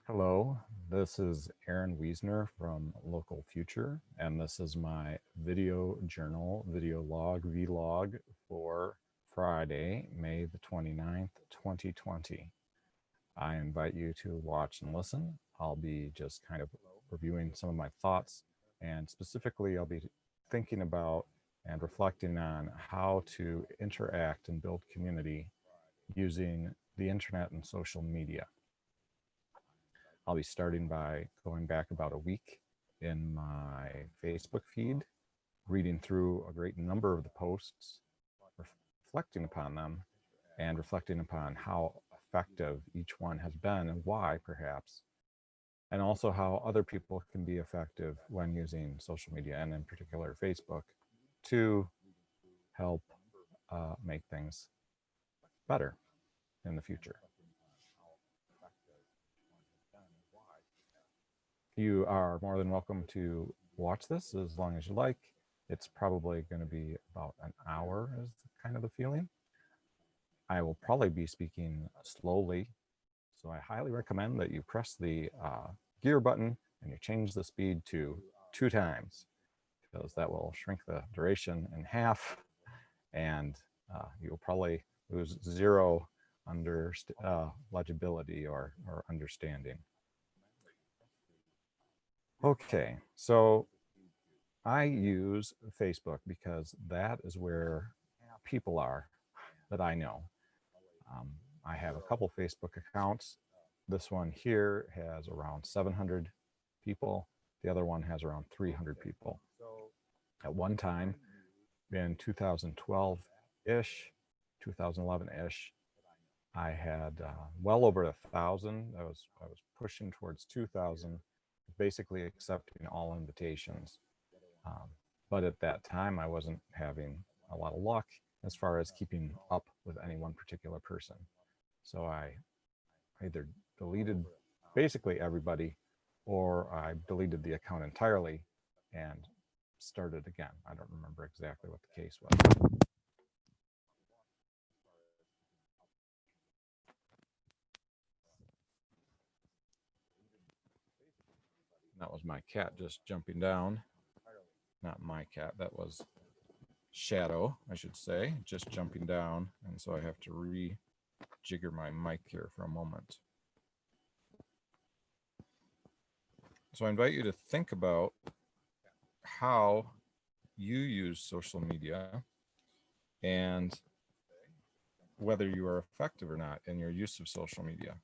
Hello, this is Aaron Wissner from Local Future, and this is my video journal, video log, vlog for Friday, May the 29th, 2020. I invite you to watch and listen. I'll be just kind of reviewing some of my thoughts, and specifically I'll be thinking about and reflecting on how to interact and build community using the internet and social media. I'll be starting by going back about a week in my Facebook feed, reading through a great number of the posts, reflecting upon them, and reflecting upon how effective each one has been and why, perhaps, and also how other people can be effective when using social media, and in particular Facebook, to help make things better in the future. You are more than welcome to watch this as long as you like. It's probably going to be about an hour is kind of the feeling. I will probably be speaking slowly, so I highly recommend that you press the gear button and you change the speed to 2 times, because that will shrink the duration in half, and you'll probably lose zero legibility or understanding. Okay, so I use Facebook because that is where people are that I know. I have a couple Facebook accounts. This one here has around 700 people. The other one has around 300 people. At one time, in 2012-ish, 2011-ish, I had well over 1,000. I was pushing towards 2,000, basically accepting all invitations. But at that time, I wasn't having a lot of luck as far as keeping up with any one particular person. So I either deleted basically everybody, or I deleted the account entirely and started again. I don't remember exactly what the case was. That was my cat just jumping down. Not my cat, that was Shadow, I should say, just jumping down. And so I have to rejigger my mic here for a moment. So I invite you to think about how you use social media and whether you are effective or not in your use of social media.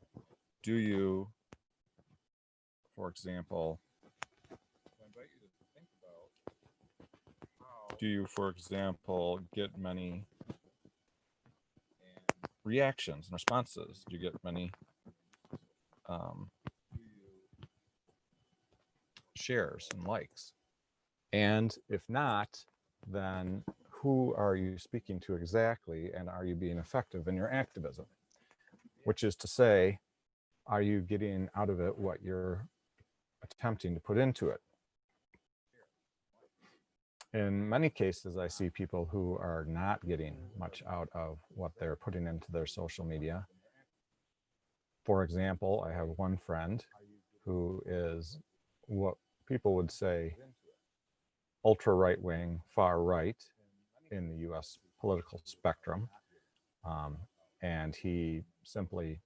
Do you, for example, get many reactions and responses? Do you get many shares and likes? And if not, then who are you speaking to exactly, and are you being effective in your activism? Which is to say, are you getting out of it what you're attempting to put into it? In many cases, I see people who are not getting much out of what they're putting into their social media. For example, I have one friend who is what people would say ultra right-wing, far right in the US political spectrum. And he simply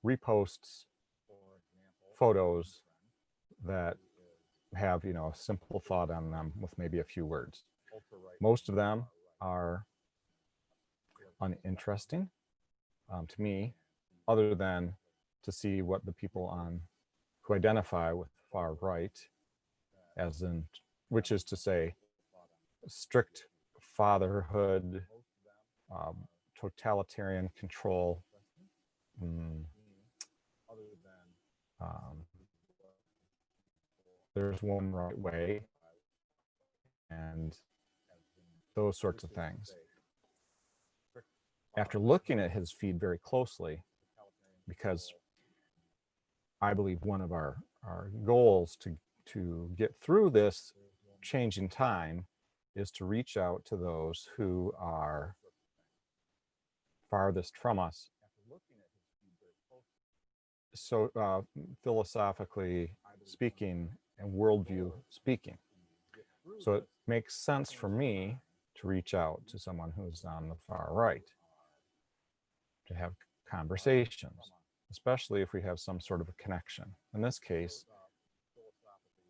reposts photos that have, a simple thought on them with maybe a few words. Most of them are uninteresting to me, other than to see what the people who identify with far right, which is to say, strict fatherhood, totalitarian control, there's one right way, and those sorts of things. After looking at his feed very closely, because I believe one of our goals to get through this changing time is to reach out to those who are farthest from us. So philosophically speaking and worldview speaking. So it makes sense for me to reach out to someone who's on the far right, to have conversations, especially if we have some sort of a connection. In this case,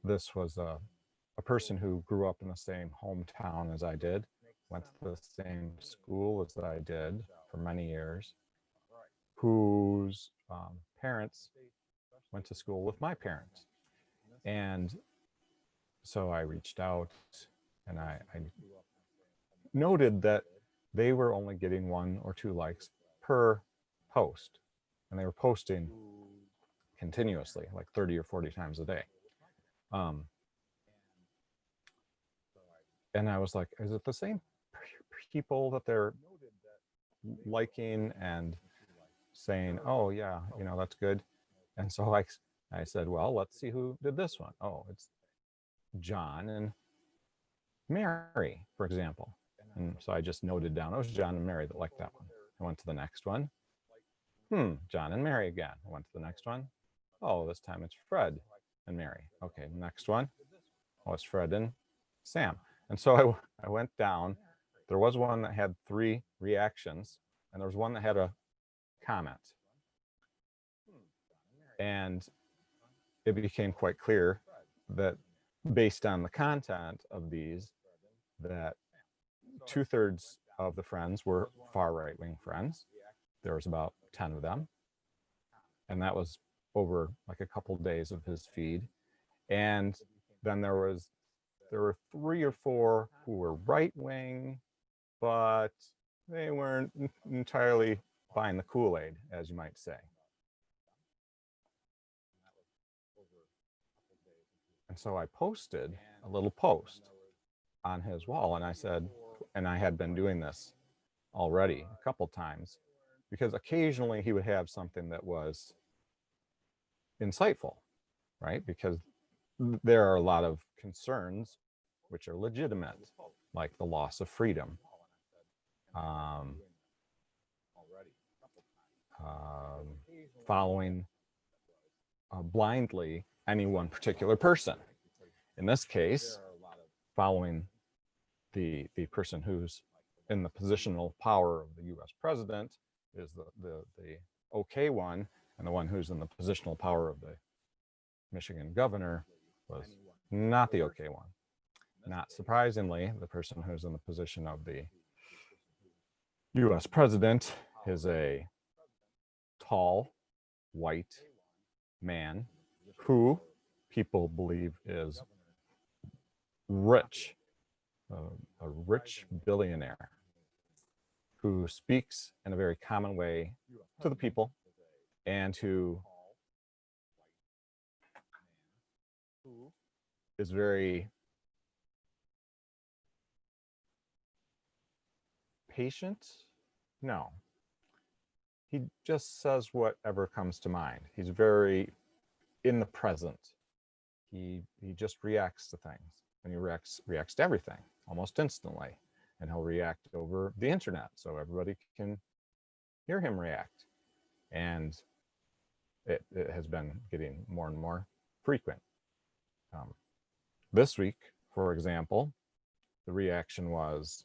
this was a person who grew up in the same hometown as I did, went to the same school as I did for many years, whose parents went to school with my parents. And so I reached out and I noted that they were only getting 1 or 2 likes per post. And they were posting continuously, like 30 or 40 times a day. And I was like, is it the same people that they're liking and saying, oh yeah, you know, that's good. And so I said, well, let's see who did this one. Oh, it's John and Mary, for example. And so I just noted down, oh, it was John and Mary that liked that one. I went to the next one. John and Mary again. I went to the next one. Oh, this time it's Fred and Mary. Okay, next one. Oh, it's Fred and Sam. And so I went down. There was one that had 3 reactions, and there was one that had a comment. And it became quite clear that based on the content of these, that 2/3 of the friends were far right-wing friends. There was about 10 of them. And that was over like a couple days of his feed. And then there were 3 or 4 who were right-wing, but they weren't entirely buying the Kool-Aid, as you might say. And so I posted a little post on his wall, and I said, and I had been doing this already a couple times, because occasionally he would have something that was insightful, right? Because there are a lot of concerns which are legitimate, like the loss of freedom, following blindly any one particular person. In this case, following the person who's in the positional power of the U.S. president is the okay one, and the one who's in the positional power of the Michigan governor was not the okay one. Not surprisingly, the person who's in the position of the U.S. president is a tall, white man who people believe is rich, a rich billionaire who speaks in a very common way to the people and who is very patient. No, he just says whatever comes to mind. He's very in the present. He just reacts to things, and he reacts to everything almost instantly, and he'll react over the internet so everybody can hear him react. And it has been getting more and more frequent. This week, for example, the reaction was,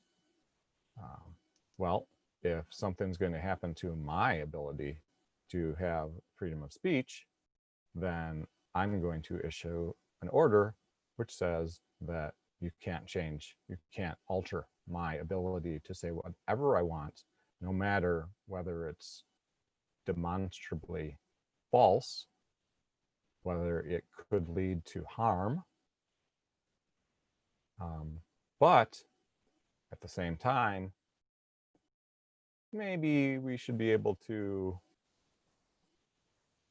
well, if something's going to happen to my ability to have freedom of speech, then I'm going to issue an order which says that you can't alter my ability to say whatever I want, no matter whether it's demonstrably false, whether it could lead to harm. But at the same time, maybe we should be able to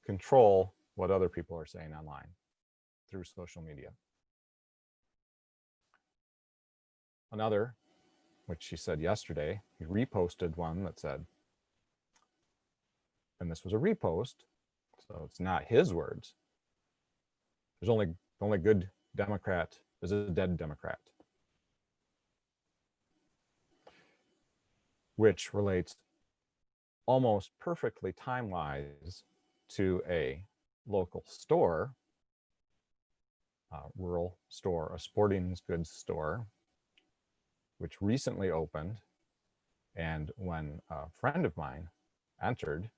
control what other people are saying online through social media. another, which she said yesterday, he reposted one that said, and this was a repost, so it's not his words. There's only good Democrat is a dead Democrat, which relates almost perfectly time-wise to a local store, a rural store, a sporting goods store, which recently opened. And when a friend of mine entered,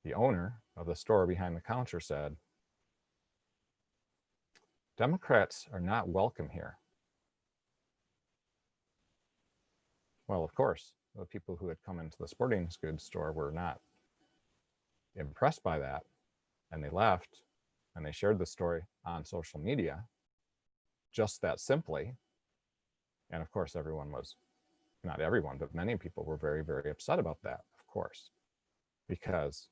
the owner of the store behind the counter said, "Democrats are not welcome here." Well, of course, the people who had come into the sporting goods store were not impressed by that, and they left, and they shared the story on social media, just that simply. And of course, everyone was, not everyone, but many people were very, very upset about that, of course, because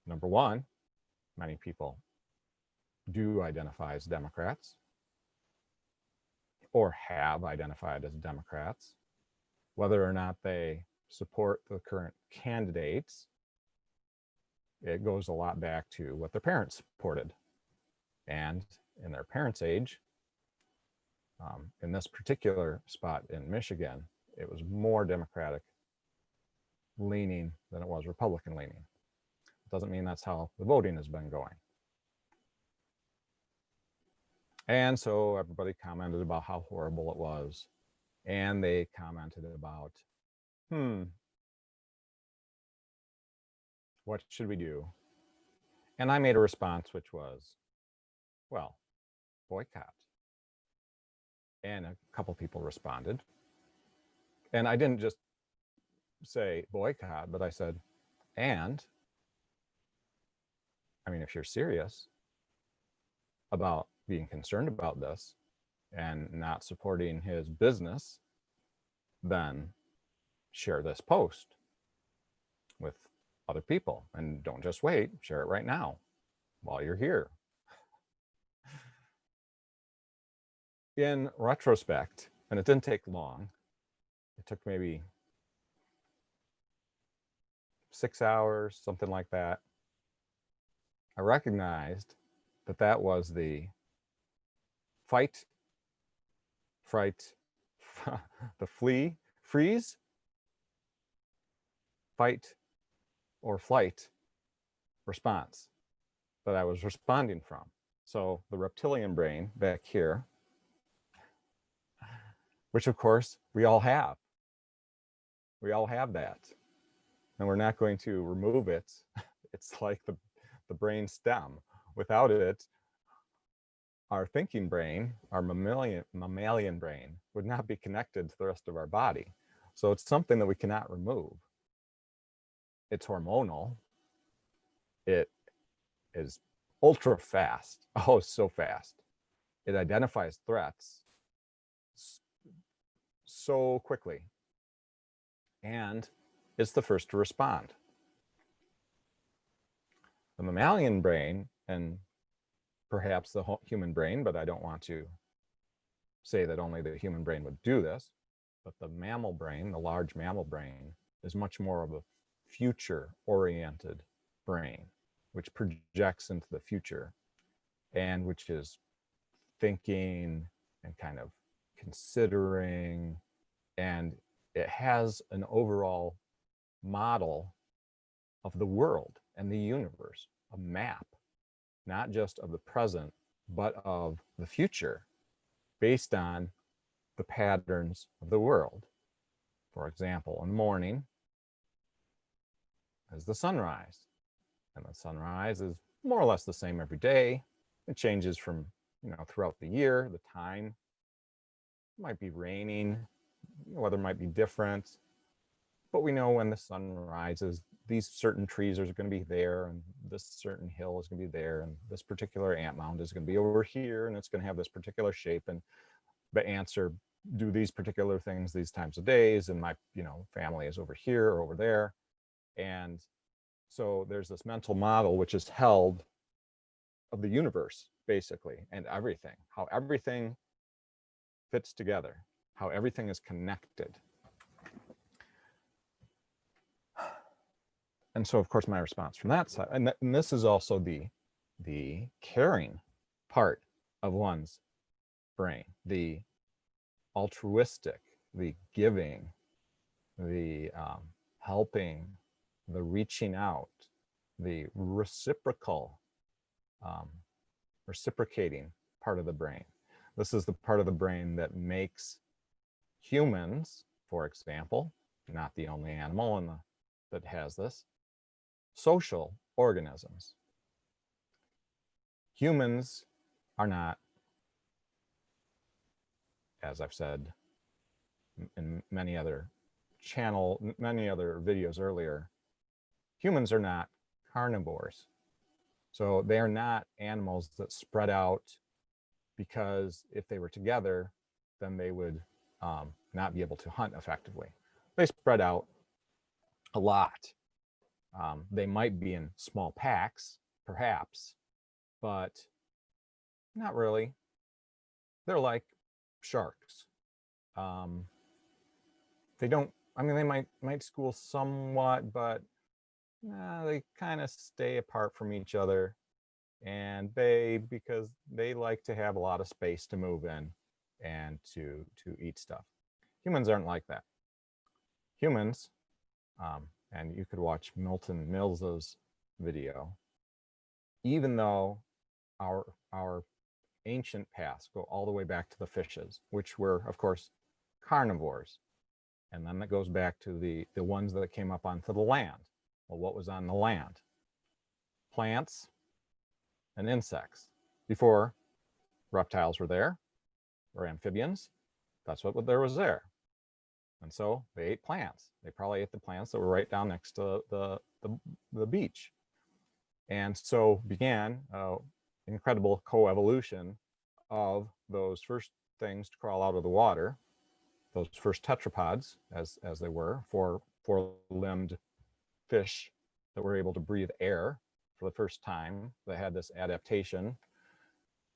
number one, many people do identify as Democrats or have identified as Democrats. Whether or not they support the current candidates, it goes a lot back to what their parents supported. And in their parents' age, in this particular spot in Michigan, it was more Democratic leaning than it was Republican leaning. It doesn't mean that's how the voting has been going. And so everybody commented about how horrible it was. And they commented about, what should we do? And I made a response, which was, well, boycott. And a couple people responded. And I didn't just say boycott, but I said, and, I mean, if you're serious about being concerned about this and not supporting his business, then share this post with other people. And don't just wait, share it right now while you're here. In retrospect, and it didn't take long, it took maybe 6 hours, something like that, I recognized that that was the fight, fright, the freeze, fight, or flight response that I was responding from. So the reptilian brain back here, which of course we all have. We all have that. And we're not going to remove it. It's like the brain stem. Without it, our thinking brain, our mammalian brain, would not be connected to the rest of our body. So it's something that we cannot remove. It's hormonal. It is ultra fast. Oh, so fast. It identifies threats so quickly. And it's the first to respond. The mammalian brain, and perhaps the human brain, but I don't want to say that only the human brain would do this, but the mammal brain, the large mammal brain, is much more of a future-oriented brain, which projects into the future and which is thinking and kind of considering, and it has an overall model of the world and the universe, a map, not just of the present, but of the future based on the patterns of the world. For example, in the morning is the sunrise, and the sunrise is more or less the same every day. It changes from, throughout the year. The time might be raining, weather might be different, but we know when the sun rises, these certain trees are going to be there, and this certain hill is going to be there, and this particular ant mound is going to be over here, and it's going to have this particular shape, and the ants do these particular things these times of days, and my family is over here or over there. And so there's this mental model which is held of the universe, basically, and everything, how everything fits together, how everything is connected. And so, of course, my response from that side, and this is also the caring part of one's brain, the altruistic, the giving, the helping, the reaching out, the reciprocating part of the brain. This is the part of the brain that makes humans, for example, not the only animal that has this, social organisms. Humans are not, as I've said in many other videos earlier, humans are not carnivores. So they are not animals that spread out because if they were together, then they would not be able to hunt effectively. They spread out a lot. They might be in small packs, perhaps, but not really. They're like sharks. They don't, I mean, they might school somewhat, but they kind of stay apart from each other, and because they like to have a lot of space to move in and to eat stuff. Humans aren't like that. Humans, and you could watch Milton Mills's video, even though our ancient paths go all the way back to the fishes, which were, of course, carnivores. And then that goes back to the ones that came up onto the land. Well, what was on the land? Plants and insects. Before reptiles were there, or amphibians, that's what there was there. And so they ate plants. They probably ate the plants that were right down next to the beach. And so began incredible coevolution of those first things to crawl out of the water, those first tetrapods, as they were, four-limbed fish that were able to breathe air for the first time. They had this adaptation.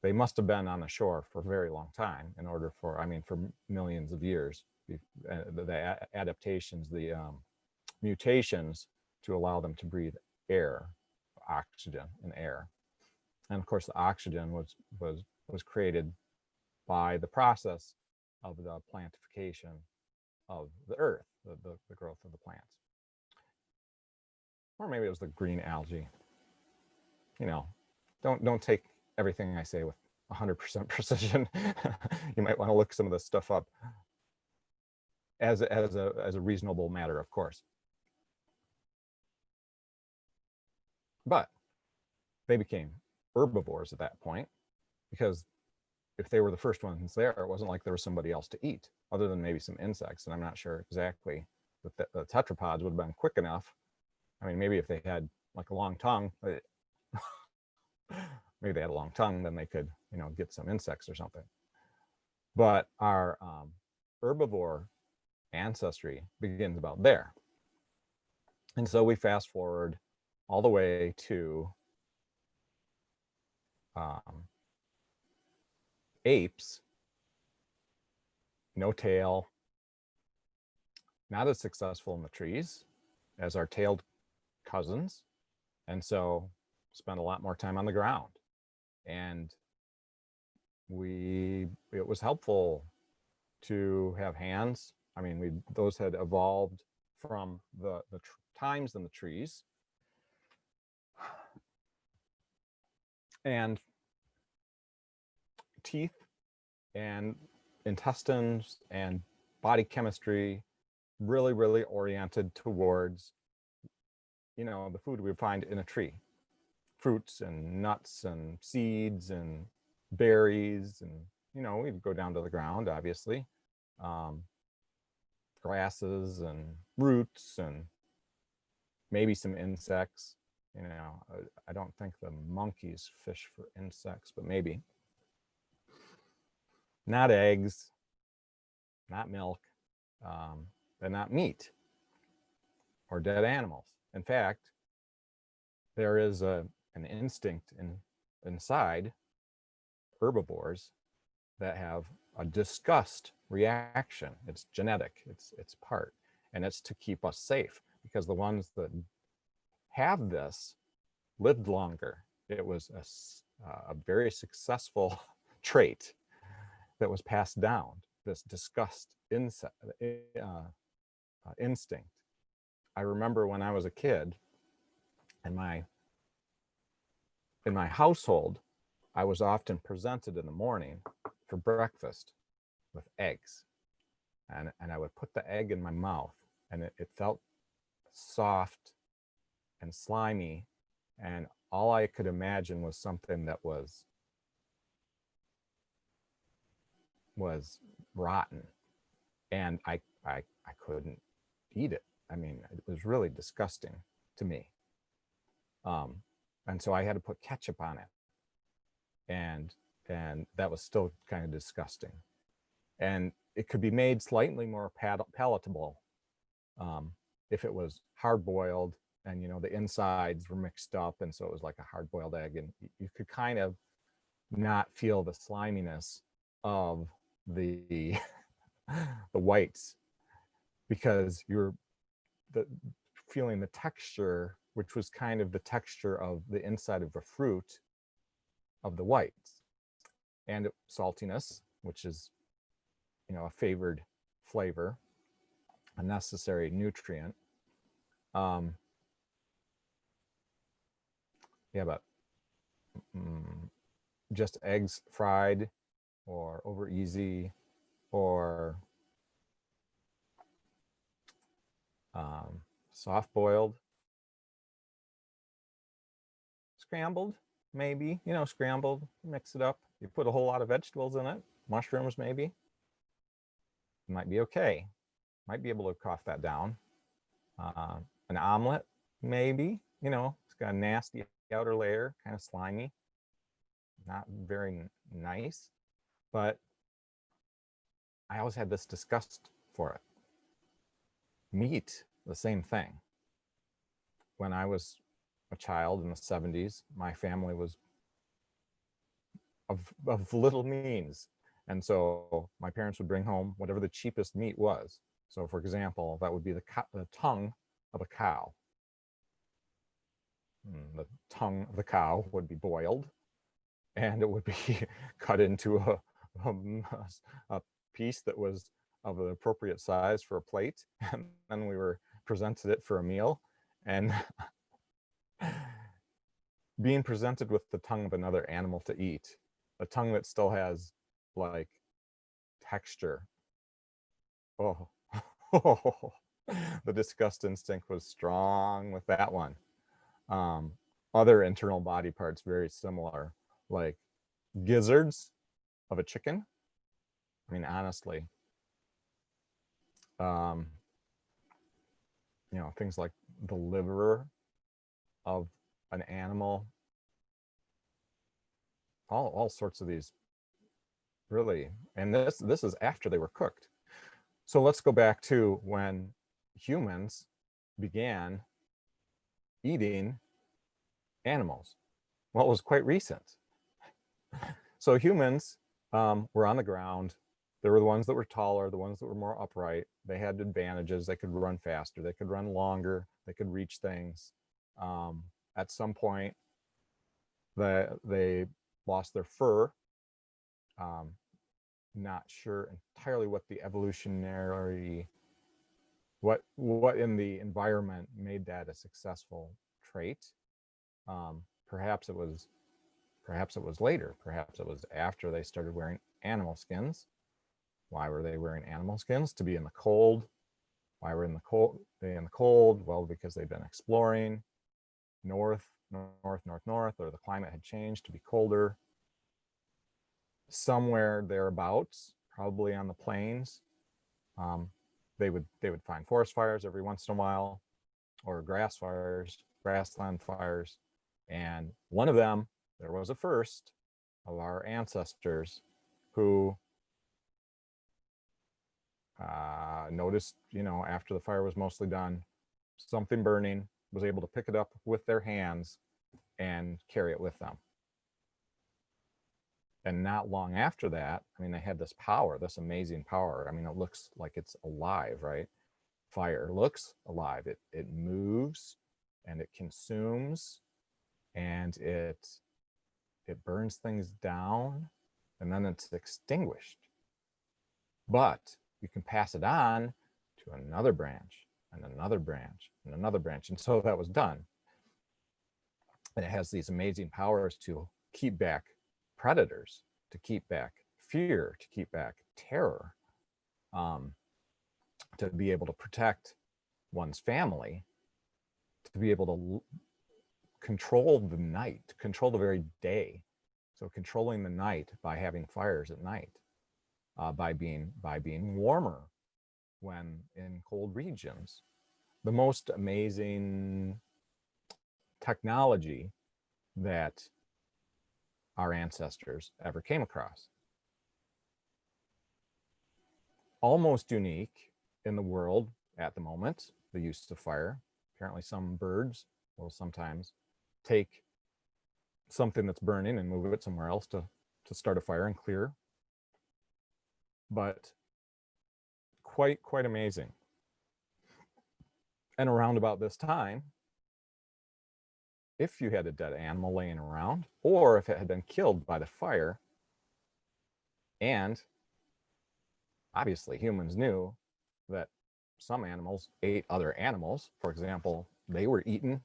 They must have been on the shore for a very long time in order for, I mean, for millions of years. The adaptations, the mutations to allow them to breathe air, oxygen and air. And of course, the oxygen was created by the process of the plantification of the earth, the growth of the plants. Or maybe it was the green algae. You know, don't take everything I say with 100% precision. You might want to look some of this stuff up as a reasonable matter, of course. But they became herbivores at that point, because if they were the first ones there, it wasn't like there was somebody else to eat other than maybe some insects. And I'm not sure exactly, but the tetrapods would have been quick enough. I mean, maybe if they had like a long tongue, maybe they had a long tongue, then they could, you know, get some insects or something. But our herbivore ancestry begins about there. And so we fast forward all the way to apes, no tail, not as successful in the trees as our tailed cousins, and so spend a lot more time on the ground. And it was helpful to have hands. I mean, those had evolved from the times in the trees. And teeth and intestines and body chemistry really, really oriented towards, you know, the food we would find in a tree. Fruits and nuts and seeds and berries, and, you know, we'd go down to the ground, obviously. Grasses and roots and maybe some insects. You know, I don't think the monkeys fish for insects, but maybe. Not eggs, not milk, and not meat or dead animals. In fact, there is an instinct inside herbivores that have a disgust reaction. It's genetic, it's part, and it's to keep us safe, because the ones that have this lived longer. It was a very successful trait that was passed down, this disgust instinct. I remember when I was a kid, in my household, I was often presented in the morning for breakfast with eggs. And I would put the egg in my mouth, and it felt soft and slimy. And all I could imagine was something that was rotten. And I couldn't eat it. I mean, it was really disgusting to me. And so I had to put ketchup on it. And that was still kind of disgusting. And it could be made slightly more palatable if it was hard-boiled, and the insides were mixed up, and so it was like a hard-boiled egg, and you could kind of not feel the sliminess of the the whites, because you're feeling the texture, which was kind of the texture of the inside of a fruit, of the whites, and saltiness, which is a favored flavor, a necessary nutrient. Yeah, but just eggs fried or over easy, or soft boiled, scrambled, maybe, scrambled, mix it up. You put a whole lot of vegetables in it, mushrooms maybe. It might be okay. Might be able to cough that down. An omelet, maybe, it's got a nasty outer layer, kind of slimy, not very nice, but I always had this disgust for it. Meat, the same thing. When I was a child in the 70s, my family was of little means. And so my parents would bring home whatever the cheapest meat was. So for example, that would be the tongue of a cow. The tongue of the cow would be boiled, and it would be cut into a piece that was of the appropriate size for a plate. And then we were presented it for a meal. And being presented with the tongue of another animal to eat, a tongue that still has like texture. Oh, the disgust instinct was strong with that one. Other internal body parts very similar, like gizzards of a chicken. I mean, honestly, things like the liver of an animal, all sorts of these, really. And this is after they were cooked. So let's go back to when humans began eating animals. Well, it was quite recent. So humans were on the ground. They were the ones that were taller, the ones that were more upright. They had advantages. They could run faster. They could run longer. They could reach things. At some point, they lost their fur. Not sure entirely what the evolutionary, what in the environment made that a successful trait. Perhaps it was later. Perhaps it was after they started wearing animal skins. Why were they wearing animal skins? To be in the cold. Why were they in the cold? Well, because they'd been exploring north, or the climate had changed to be colder. Somewhere thereabouts, probably on the plains, they would find forest fires every once in a while, or grassland fires. And one of them, there was a first of our ancestors who noticed, after the fire was mostly done, something burning, was able to pick it up with their hands and carry it with them. And not long after that, I mean, they had this power, this amazing power. I mean, it looks like it's alive, right? Fire looks alive. It moves and it consumes and it burns things down and then it's extinguished. But you can pass it on to another branch and another branch and another branch. And so that was done. And it has these amazing powers to keep back predators, to keep back fear, to keep back terror, to be able to protect one's family, to be able to control the night, control the very day. So controlling the night by having fires at night, by being warmer when in cold regions. The most amazing technology that our ancestors ever came across. Almost unique in the world at the moment, the use of fire. Apparently some birds will sometimes take something that's burning and move it somewhere else to start a fire and clear. But quite amazing. And around about this time, if you had a dead animal laying around, or if it had been killed by the fire, and obviously humans knew that some animals ate other animals. For example, they were eaten.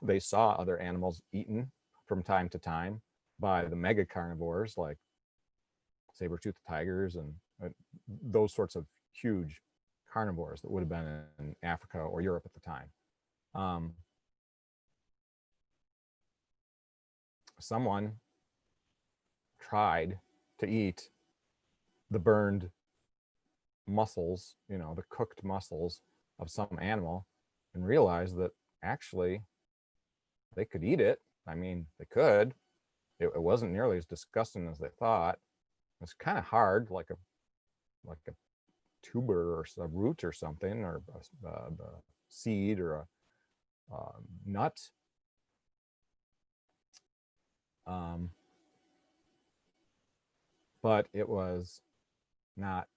They saw other animals eaten from time to time by the mega carnivores like saber-toothed tigers and those sorts of huge carnivores that would have been in Africa or Europe at the time. Someone tried to eat the burned muscles, you know, the cooked muscles of some animal and realized that actually they could eat it. I mean, they could. It wasn't nearly as disgusting as they thought. It's kind of hard, like a tuber or a root or something, or a seed or a nut. But it was not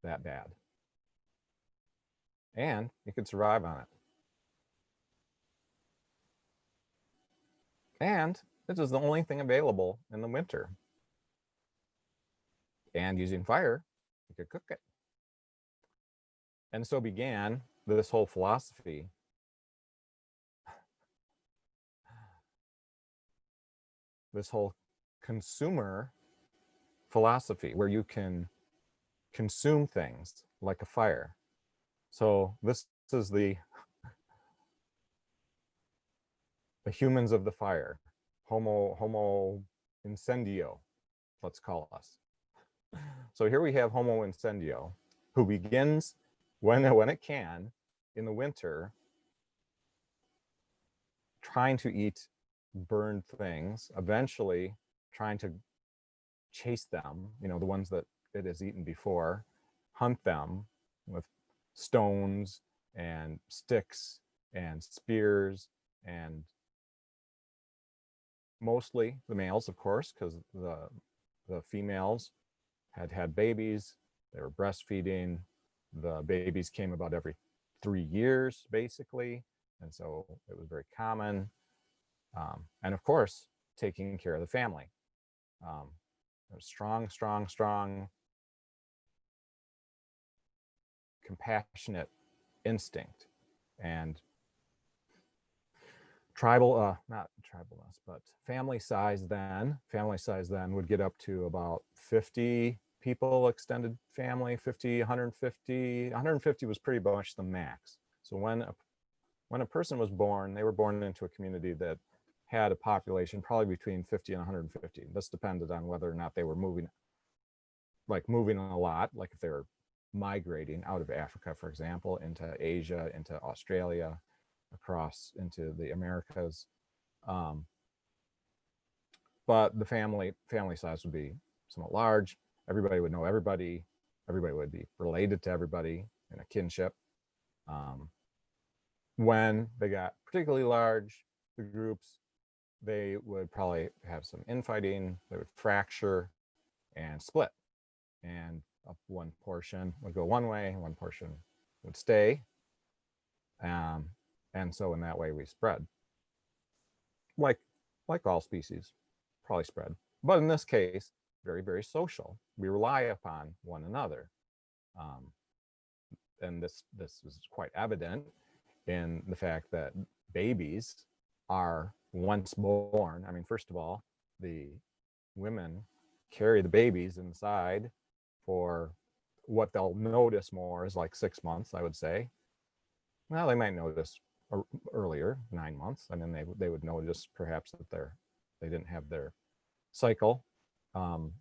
that bad. And you could survive on it. And this is the only thing available in the winter. And using fire, you could cook it. And so began this whole philosophy this whole consumer philosophy where you can consume things like a fire. So this is the humans of the fire, homo incendio, let's call us. So here we have homo incendio, who begins when it can in the winter trying to eat burned things, eventually trying to chase them, you know, the ones that it has eaten before, hunt them with stones and sticks and spears, and mostly the males, of course, because the females had babies, they were breastfeeding, the babies came about every 3 years basically, and so it was very common. And of course, taking care of the family. Strong, compassionate instinct, and not tribalness, but family size then would get up to about 50 people, extended family, 50, 150. 150 was pretty much the max. So when a person was born, they were born into a community that had a population probably between 50 and 150. This depended on whether or not they were moving a lot, like if they were migrating out of Africa, for example, into Asia, into Australia, across into the Americas. But the family size would be somewhat large. Everybody would know everybody. Everybody would be related to everybody in a kinship. When they got particularly large, the groups they would probably have some infighting, they would fracture and split. And one portion would go one way, one portion would stay. And so in that way we spread. Like all species, probably spread. But in this case, very, very social. We rely upon one another. And this is quite evident in the fact that babies are once born. I mean, first of all, the women carry the babies inside for what they'll notice more is like 6 months, I would say. Well, they might notice earlier, 9 months. I mean, they would notice perhaps that they didn't have their cycle. And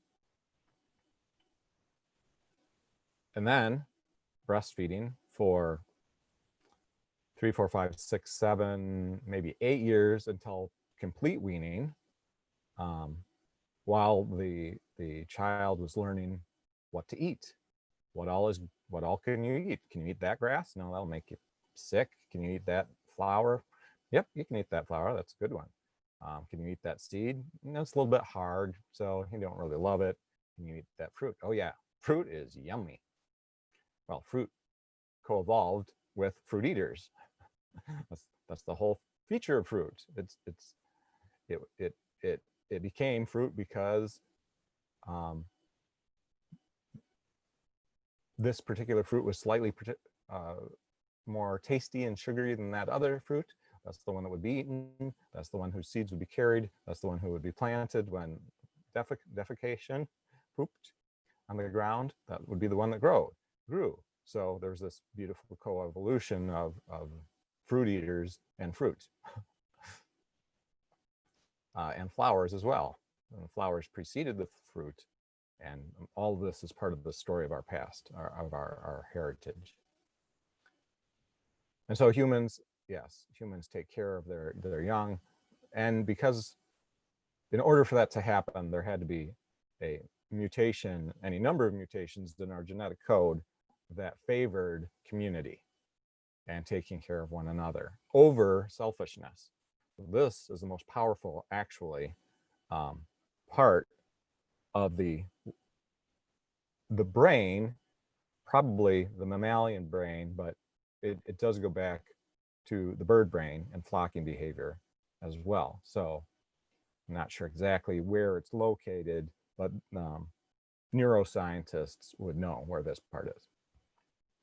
then breastfeeding for 3, 4, 5, 6, 7, maybe 8 years until complete weaning, while the child was learning what to eat. What all can you eat? Can you eat that grass? No, that'll make you sick. Can you eat that flower? Yep, you can eat that flower. That's a good one. Can you eat that seed? No, it's a little bit hard, so you don't really love it. Can you eat that fruit? Oh yeah, fruit is yummy. Well, fruit co-evolved with fruit eaters. That's the whole feature of fruit. It became fruit because this particular fruit was slightly more tasty and sugary than that other fruit. That's the one that would be eaten. That's the one whose seeds would be carried. That's the one who would be planted when defecation, pooped on the ground. That would be the one that grew. So there's this beautiful coevolution of fruit eaters and fruit. And flowers as well. And flowers preceded the fruit. And all of this is part of the story of our past, of our heritage. And so humans, yes, humans take care of their young. And because in order for that to happen, there had to be a mutation, any number of mutations in our genetic code that favored community and taking care of one another over selfishness. This is the most powerful, actually, part of the brain, probably the mammalian brain, but it does go back to the bird brain and flocking behavior as well. So I'm not sure exactly where it's located, but neuroscientists would know where this part is.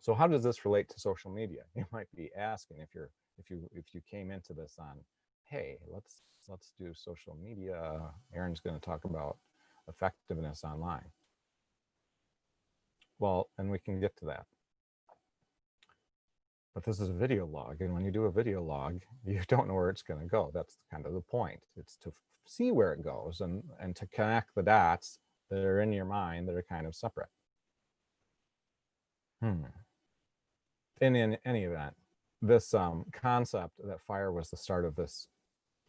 So how does this relate to social media? You might be asking if you came into this on, hey, let's do social media. Aaron's going to talk about effectiveness online. Well, and we can get to that. But this is a video log, and when you do a video log, you don't know where it's going to go. That's kind of the point. It's to see where it goes and to connect the dots that are in your mind that are kind of separate. In any event, this concept that fire was the start of this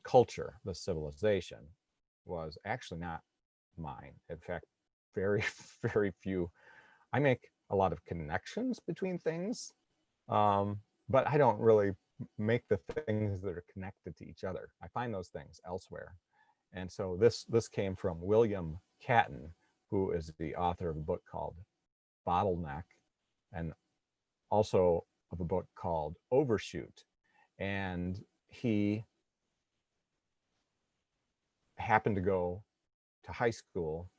culture, this civilization, was actually not mine. In fact, very, very few. I make a lot of connections between things, but I don't really make the things that are connected to each other. I find those things elsewhere. And so this came from William Catton, who is the author of a book called Bottleneck, and also of a book called Overshoot. And he happened to go to high school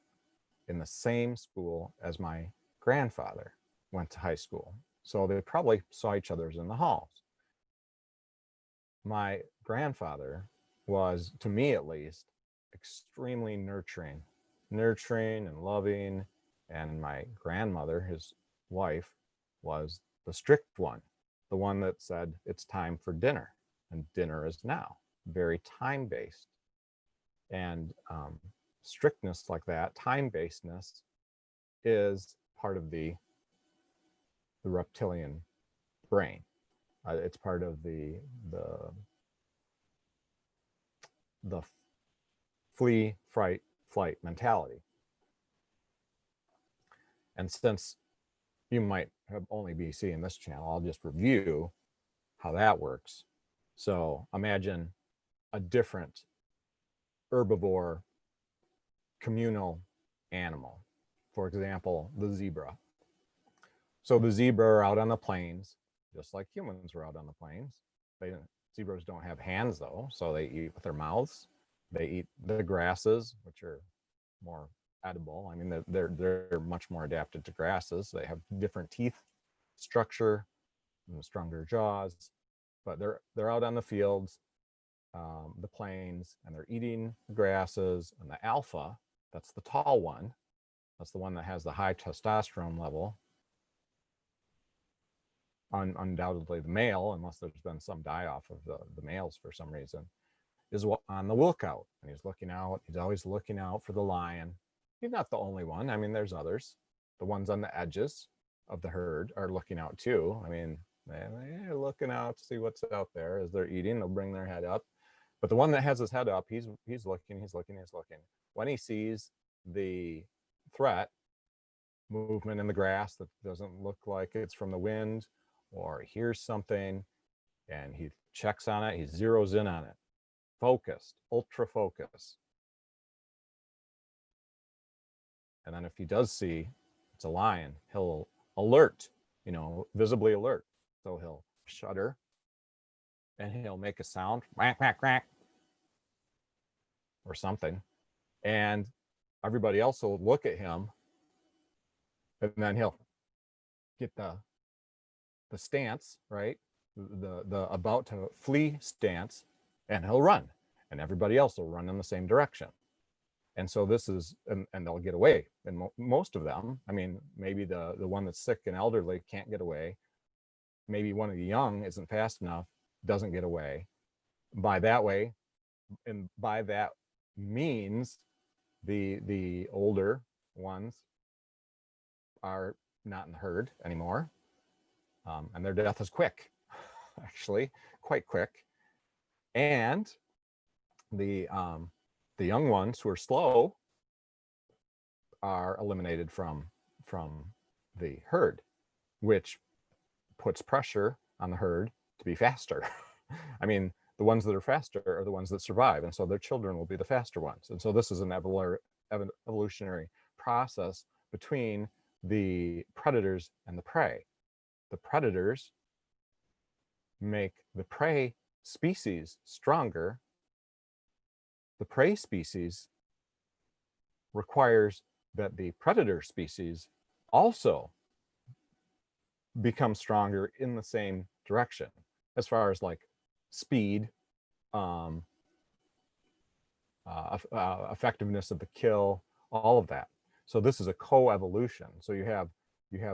in the same school as my grandfather went to high school. So they probably saw each other in the halls. My grandfather was, to me at least, extremely nurturing and loving. And my grandmother, his wife, was the strict one, the one that said, it's time for dinner, and dinner is now. Very time-based. And strictness like that, time-basedness, is part of the reptilian brain. It's part of the flee, fright, flight mentality. And since you might have only be seeing this channel, I'll just review how that works. So imagine a different herbivore communal animal. For example, the zebra. So the zebra are out on the plains, just like humans were out on the plains. Zebras don't have hands though, so they eat with their mouths. They eat the grasses, which are more edible. I mean, they're much more adapted to grasses. They have different teeth structure and stronger jaws, but they're out on the fields, the plains, and they're eating grasses. And the alpha, that's the tall one, that's the one that has the high testosterone level. Undoubtedly the male, unless there's been some die-off of the males for some reason, is on the lookout. And he's looking out. He's always looking out for the lion. He's not the only one. I mean, there's others. The ones on the edges of the herd are looking out too. I mean, they're looking out to see what's out there. As they're eating, they'll bring their head up. But the one that has his head up, he's looking. When he sees the threat, movement in the grass that doesn't look like it's from the wind, or hears something, and he checks on it, he zeroes in on it, focused, ultra focus. And then if he does see it's a lion, he'll alert, visibly alert. So he'll shudder and he'll make a sound, quack, quack, quack, or something. And everybody else will look at him, and then he'll get the stance, right? The about to flee stance, and he'll run, and everybody else will run in the same direction. And so this is, and they'll get away. And most of them, I mean, maybe the one that's sick and elderly can't get away. Maybe one of the young isn't fast enough, doesn't get away. By that way, and by that means, the older ones are not in the herd anymore. And their death is quick, actually, quite quick. And the young ones who are slow are eliminated from the herd, which puts pressure on the herd to be faster. I mean, the ones that are faster are the ones that survive, and so their children will be the faster ones. And so this is an evolutionary process between the predators and the prey. The predators make the prey species stronger. The prey species requires that the predator species also become stronger in the same direction, as far as like speed, effectiveness of the kill, all of that. So this is a co-evolution. So you have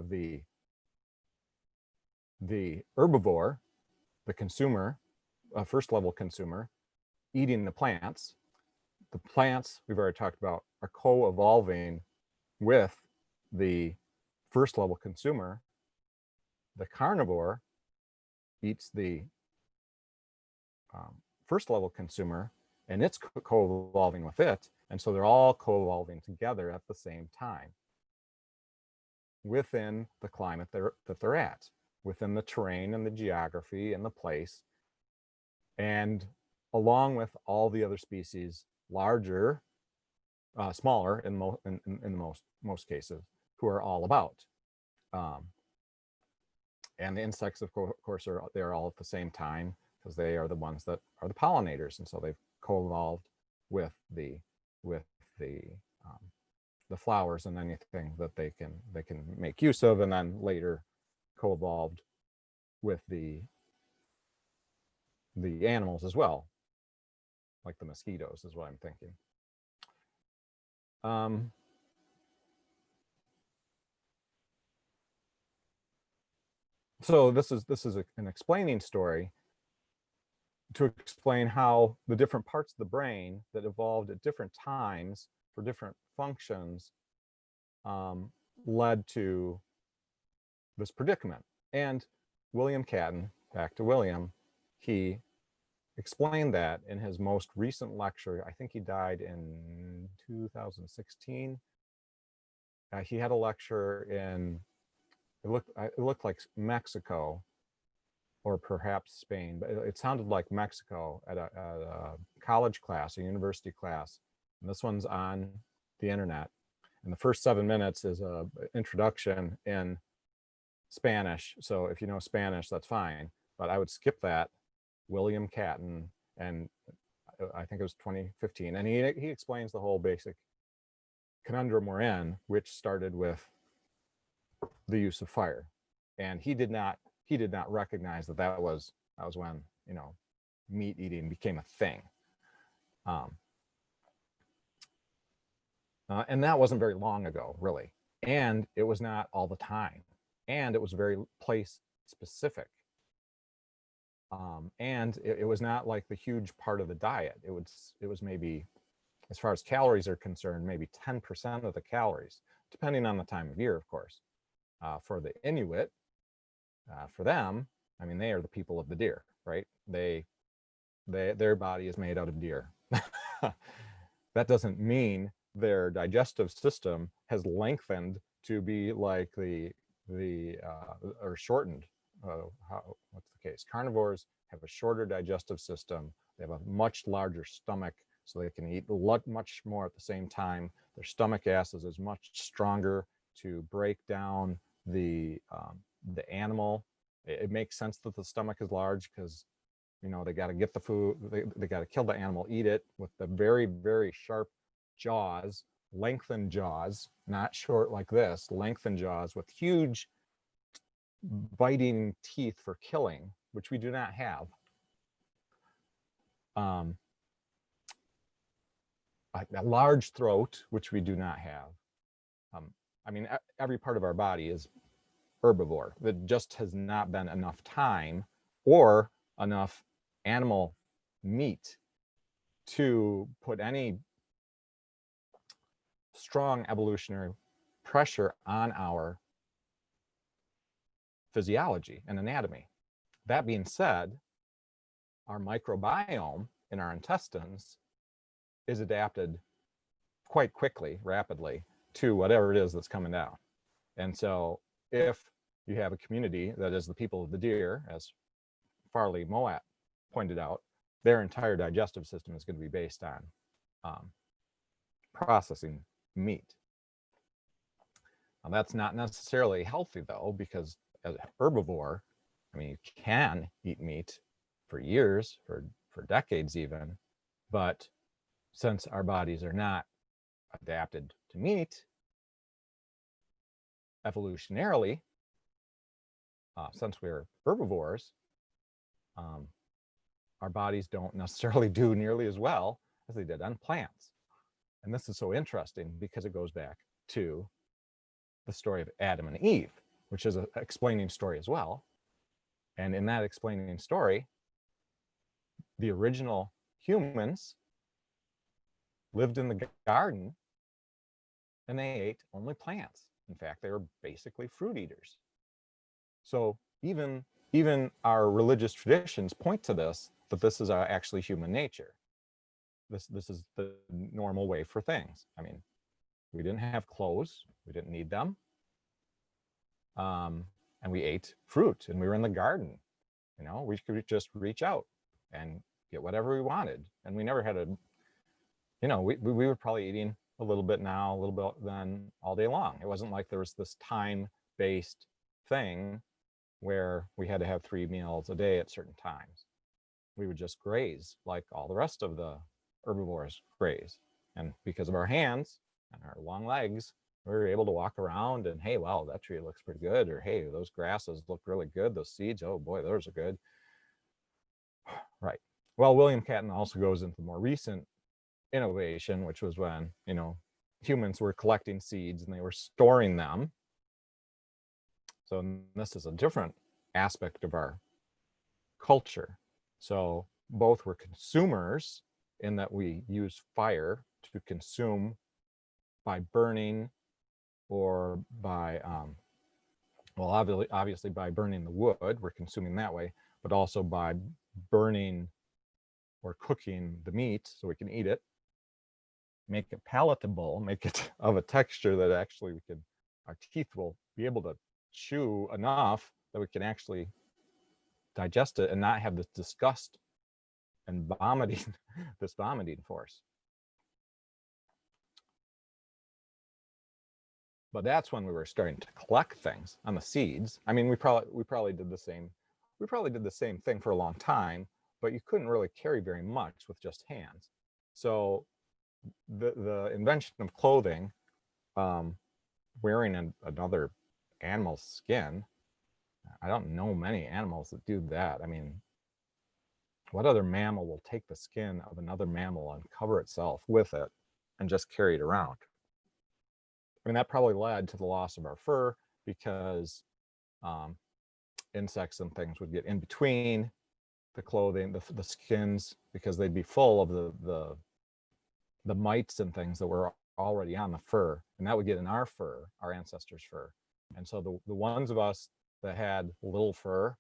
the herbivore, the consumer, first level consumer, eating the plants. The plants, we've already talked about, are co-evolving with the first level consumer. The carnivore eats the first level consumer, and it's co-evolving with it. And so they're all co-evolving together at the same time within the climate that they're at, within the terrain and the geography and the place, and along with all the other species, larger, smaller in most cases, who are all about. And the insects, of course, they're all at the same time, because they are the ones that are the pollinators, and so they've co-evolved with the flowers and anything that they can make use of, and then later co-evolved with the animals as well, like the mosquitoes is what I'm thinking. So this is an explaining story to explain how the different parts of the brain that evolved at different times for different functions led to this predicament. And William Catton, back to William, he explained that in his most recent lecture. I think he died in 2016. He had a lecture in, it looked like Mexico, or perhaps Spain, but it sounded like Mexico at a college class, a university class. And this one's on the internet. And the first 7 minutes is a introduction in Spanish. So if you know Spanish, that's fine. But I would skip that. William Catton, and I think it was 2015. And he explains the whole basic conundrum we're in, which started with the use of fire. And he did not recognize that was when, you know, meat eating became a thing. And that wasn't very long ago, really. And it was not all the time. And it was very place specific. And it was not like the huge part of the diet. It was maybe, as far as calories are concerned, maybe 10% of the calories, depending on the time of year, of course. For the Inuit, for them, I mean, they are the people of the deer, right? Their body is made out of deer. That doesn't mean their digestive system has lengthened to be like or shortened. What's the case? Carnivores have a shorter digestive system. They have a much larger stomach, so they can eat much more at the same time. Their stomach acid is much stronger to break down the animal. It makes sense that the stomach is large because, you know, they got to get the food, they got to kill the animal, eat it with the very, very sharp jaws, lengthened jaws, not short like this, lengthened jaws with huge biting teeth for killing, which we do not have. A large throat, which we do not have. I mean, every part of our body is herbivore. There just has not been enough time or enough animal meat to put any strong evolutionary pressure on our physiology and anatomy. That being said, our microbiome in our intestines is adapted quite quickly, rapidly, to whatever it is that's coming down. And so if you have a community that is the people of the deer, as Farley Moat pointed out, their entire digestive system is going to be based on processing meat. Now, that's not necessarily healthy, though, because as a herbivore, I mean, you can eat meat for years, for decades even, but since our bodies are not adapted to meat evolutionarily, since we're herbivores, our bodies don't necessarily do nearly as well as they did on plants. And this is so interesting because it goes back to the story of Adam and Eve, which is an explaining story as well. And in that explaining story, the original humans lived in the garden and they ate only plants. In fact, they were basically fruit eaters. So even our religious traditions point to this, that this is actually human nature. This is the normal way for things. I mean, we didn't have clothes, we didn't need them. And we ate fruit and we were in the garden. You know, we could just reach out and get whatever we wanted. And we never had a, you know, we were probably eating a little bit now, a little bit then all day long. It wasn't like there was this time-based thing where we had to have 3 meals a day at certain times. We would just graze like all the rest of the herbivores graze. And because of our hands and our long legs, we were able to walk around and, hey, wow, that tree looks pretty good. Or, hey, those grasses look really good. Those seeds, oh boy, those are good. Right. Well, William Catton also goes into more recent innovation, which was when, you know, humans were collecting seeds and they were storing them. So this is a different aspect of our culture. So both were consumers in that we use fire to consume by burning or by, well, obviously by burning the wood, we're consuming that way, but also by burning or cooking the meat so we can eat it, make it palatable, make it of a texture that actually our teeth will be able to chew enough that we can actually digest it and not have this disgust and vomiting, this vomiting force. But that's when we were starting to collect things on the seeds. I mean, we probably did the same. We probably did the same thing for a long time, but you couldn't really carry very much with just hands. So the invention of clothing, wearing another animal's skin, I don't know many animals that do that. I mean, what other mammal will take the skin of another mammal and cover itself with it and just carry it around? I mean, that probably led to the loss of our fur because insects and things would get in between the clothing, the skins, because they'd be full of the mites and things that were already on the fur, and that would get in our fur, our ancestors' fur. And so the ones of us that had little fur,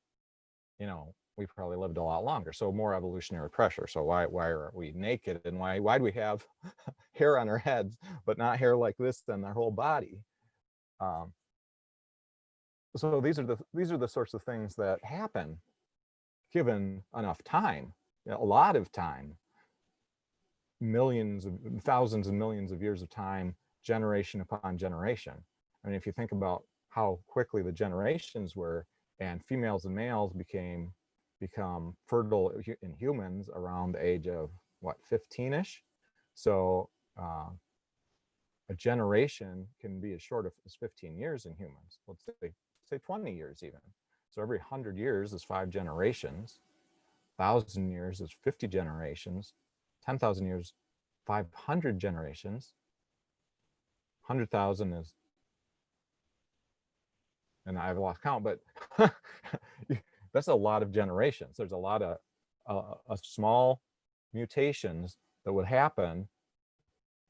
you know, we probably lived a lot longer. So more evolutionary pressure. So why are we naked, and why do we have hair on our heads but not hair like this on our whole body? So these are the sorts of things that happen given enough time, a lot of time, millions of thousands and millions of years of time, generation upon generation. I mean, if you think about how quickly the generations were, and females and males become fertile in humans around the age of what, 15ish. So a generation can be as short as 15 years in humans. Let's say 20 years even. So every 100 years is 5 generations. 1,000 years is 50 generations. 10,000 years, 500 generations. 100,000 is, and I've lost count, but that's a lot of generations. There's a lot of small mutations that would happen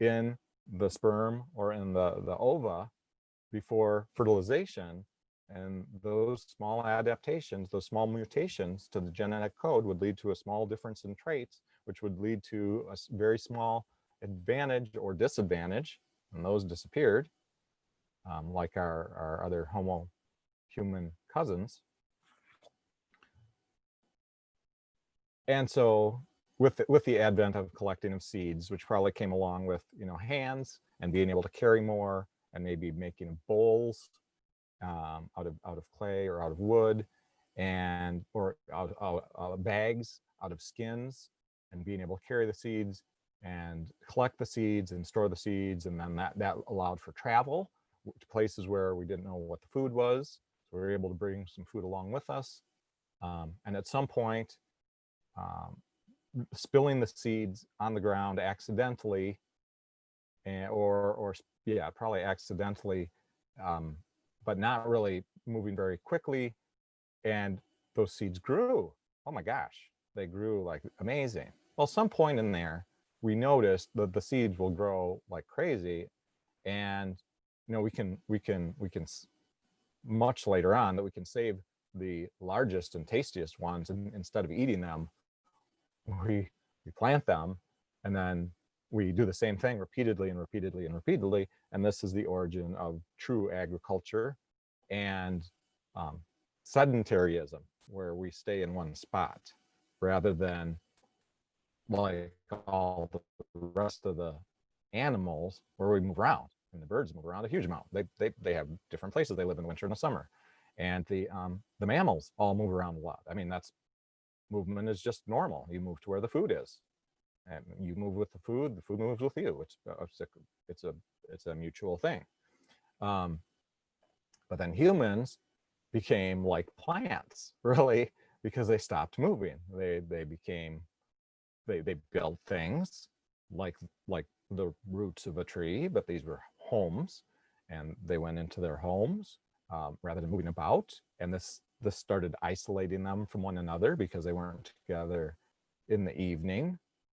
in the sperm or in the ova before fertilization. And those small adaptations, those small mutations to the genetic code would lead to a small difference in traits, which would lead to a very small advantage or disadvantage, and those disappeared, like our other Homo human cousins. And so with the advent of collecting of seeds, which probably came along with, you know, hands and being able to carry more, and maybe making bowls out of clay or out of wood, and or out of bags out of skins, and being able to carry the seeds and collect the seeds and store the seeds, and then that allowed for travel to places where we didn't know what the food was, so we were able to bring some food along with us. And at some point, spilling the seeds on the ground accidentally, or yeah, probably accidentally, but not really moving very quickly, and those seeds grew. Oh my gosh, they grew like amazing. Well, some point in there, we noticed that the seeds will grow like crazy, and you know, we can much later on that we can save the largest and tastiest ones, and instead of eating them, we plant them, and then we do the same thing repeatedly and repeatedly and repeatedly. And this is the origin of true agriculture and sedentarism, where we stay in one spot rather than like all the rest of the animals where we move around. And the birds move around a huge amount. They have different places they live in the winter and the summer. And the mammals all move around a lot. I mean, that's movement is just normal. You move to where the food is, and you move with the food moves with you. It's a mutual thing. But then humans became like plants, really, because they stopped moving. They built things like the roots of a tree, but these were homes, and they went into their homes rather than moving about. And this started isolating them from one another because they weren't together in the evening.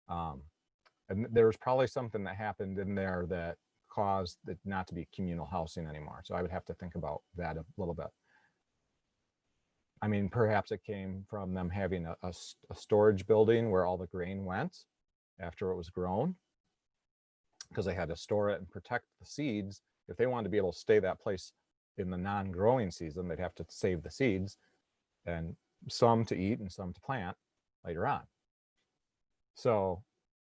And there was probably something that happened in there that caused it not to be communal housing anymore. So I would have to think about that a little bit. I mean, perhaps it came from them having a storage building where all the grain went after it was grown, because they had to store it and protect the seeds. If they wanted to be able to stay that place in the non-growing season, they'd have to save the seeds and some to eat and some to plant later on. So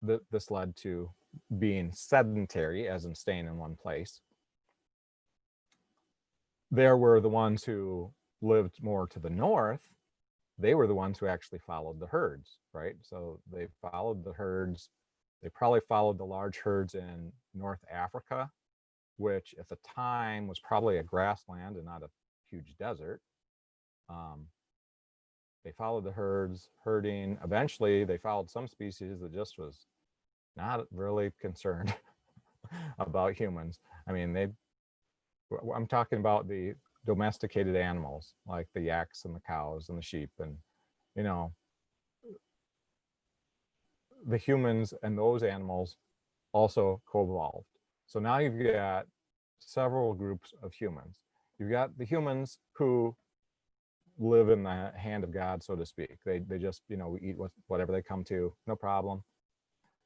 this led to being sedentary, as in staying in one place. There were the ones who lived more to the north. They were the ones who actually followed the herds, right? So they followed the herds. They probably followed the large herds in North Africa, which at the time was probably a grassland and not a huge desert. They followed the herds, herding. Eventually, they followed some species that just was not really concerned about humans. I mean, I'm talking about the domesticated animals, like the yaks and the cows and the sheep, and, you know, the humans and those animals also co-evolved. So now you've got several groups of humans. You've got the humans who live in the hand of God, so to speak. They just, you know, eat whatever they come to, no problem.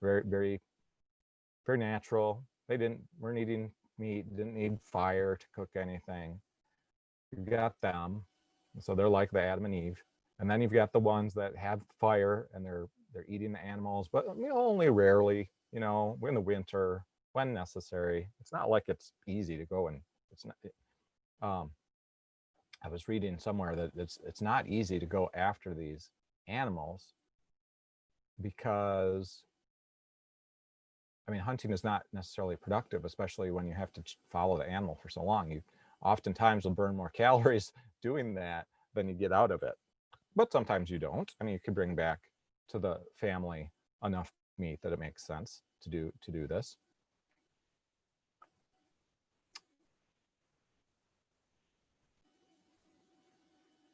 Very, very, very natural. They weren't eating meat, didn't need fire to cook anything. You've got them, so they're like the Adam and Eve. And then you've got the ones that have fire and they're eating the animals, but, you know, only rarely, you know, in the winter when necessary. It's not like it's easy to go, and it's not. I was reading somewhere that it's not easy to go after these animals because, I mean, hunting is not necessarily productive, especially when you have to follow the animal for so long. You oftentimes will burn more calories doing that than you get out of it. But sometimes you don't. I mean, you could bring back to the family enough meat that it makes sense to do this.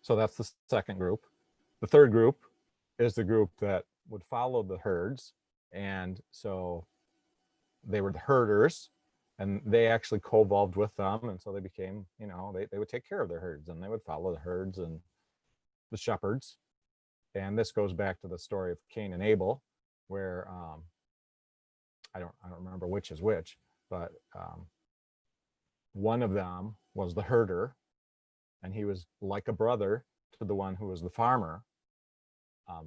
So that's the second group. The third group is the group that would follow the herds. And so they were the herders, and they actually co-evolved with them. And so they became, you know, they would take care of their herds, and they would follow the herds and the shepherds. And this goes back to the story of Cain and Abel, where I don't remember which is which, but one of them was the herder, and he was like a brother to the one who was the farmer.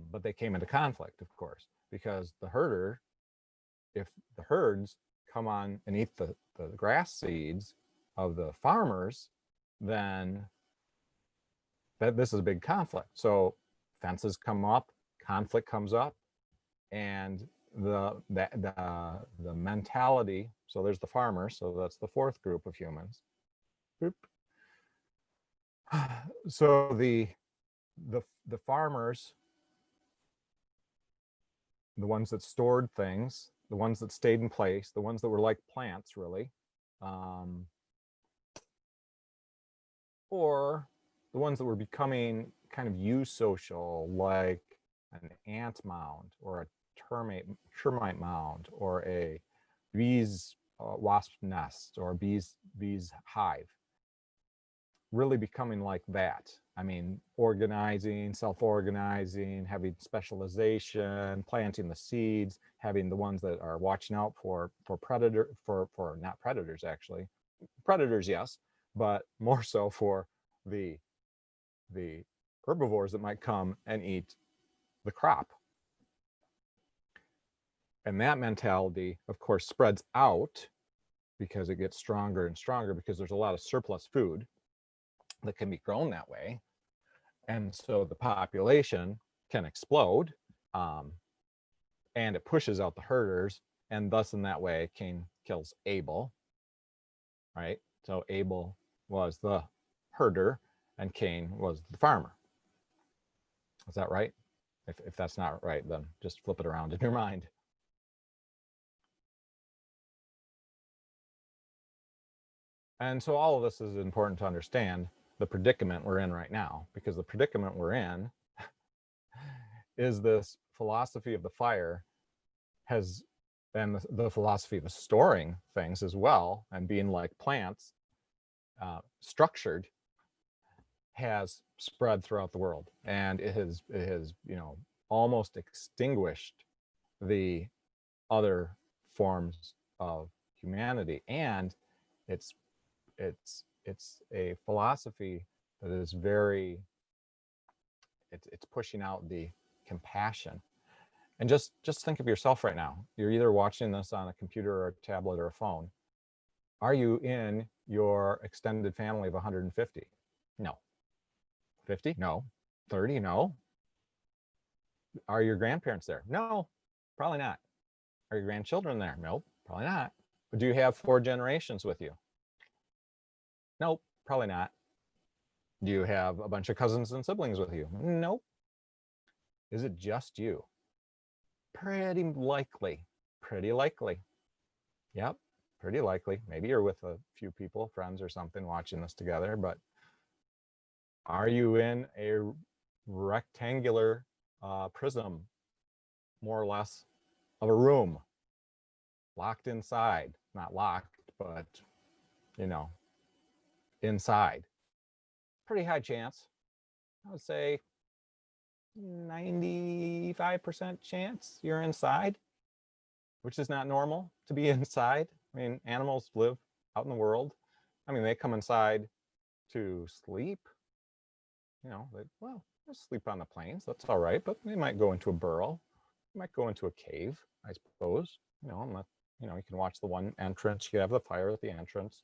But they came into conflict, of course, because the herder, if the herds come on and eat the grass seeds of the farmers, then this is a big conflict. So fences come up, conflict comes up, and the mentality. So there's the farmers. So that's the fourth group of humans. Boop. So the farmers, the ones that stored things, the ones that stayed in place, the ones that were like plants, really, or the ones that were becoming kind of eusocial, like an ant mound or a termite mound or a bees wasp nest or bees hive, really becoming like that. I mean, organizing, self-organizing, having specialization, planting the seeds, having the ones that are watching out for not predators, actually. Predators, yes, but more so for the herbivores that might come and eat the crop. And that mentality, of course, spreads out because it gets stronger and stronger because there's a lot of surplus food that can be grown that way. And so the population can explode, and it pushes out the herders, and thus in that way Cain kills Abel, right? So Abel was the herder and Cain was the farmer. Is that right? If that's not right, then just flip it around in your mind. And so all of this is important to understand the predicament we're in right now, because the predicament we're in is this philosophy of the fire has, and the philosophy of storing things as well, and being like plants, structured, has spread throughout the world, and it has you know, almost extinguished the other forms of humanity. And it's a philosophy that is very, It's pushing out the compassion. And just think of yourself right now. You're either watching this on a computer or a tablet or a phone. Are you in your extended family of 150? No. 50? No. 30? No. Are your grandparents there? No, probably not. Are your grandchildren there? Nope, probably not. Do you have 4 generations with you? Nope, probably not. Do you have a bunch of cousins and siblings with you? Nope. Is it just you? Pretty likely. Pretty likely. Yep, pretty likely. Maybe you're with a few people, friends or something, watching this together, but are you in a rectangular prism, more or less, of a room, locked inside? Not locked, but, you know, inside? Pretty high chance. I would say 95% chance you're inside, which is not normal to be inside. I mean, animals live out in the world. I mean, they come inside to sleep. You know, well, they sleep on the plains. That's all right, but they might go into a burrow. They might go into a cave, I suppose. You know, you can watch the one entrance. You have the fire at the entrance.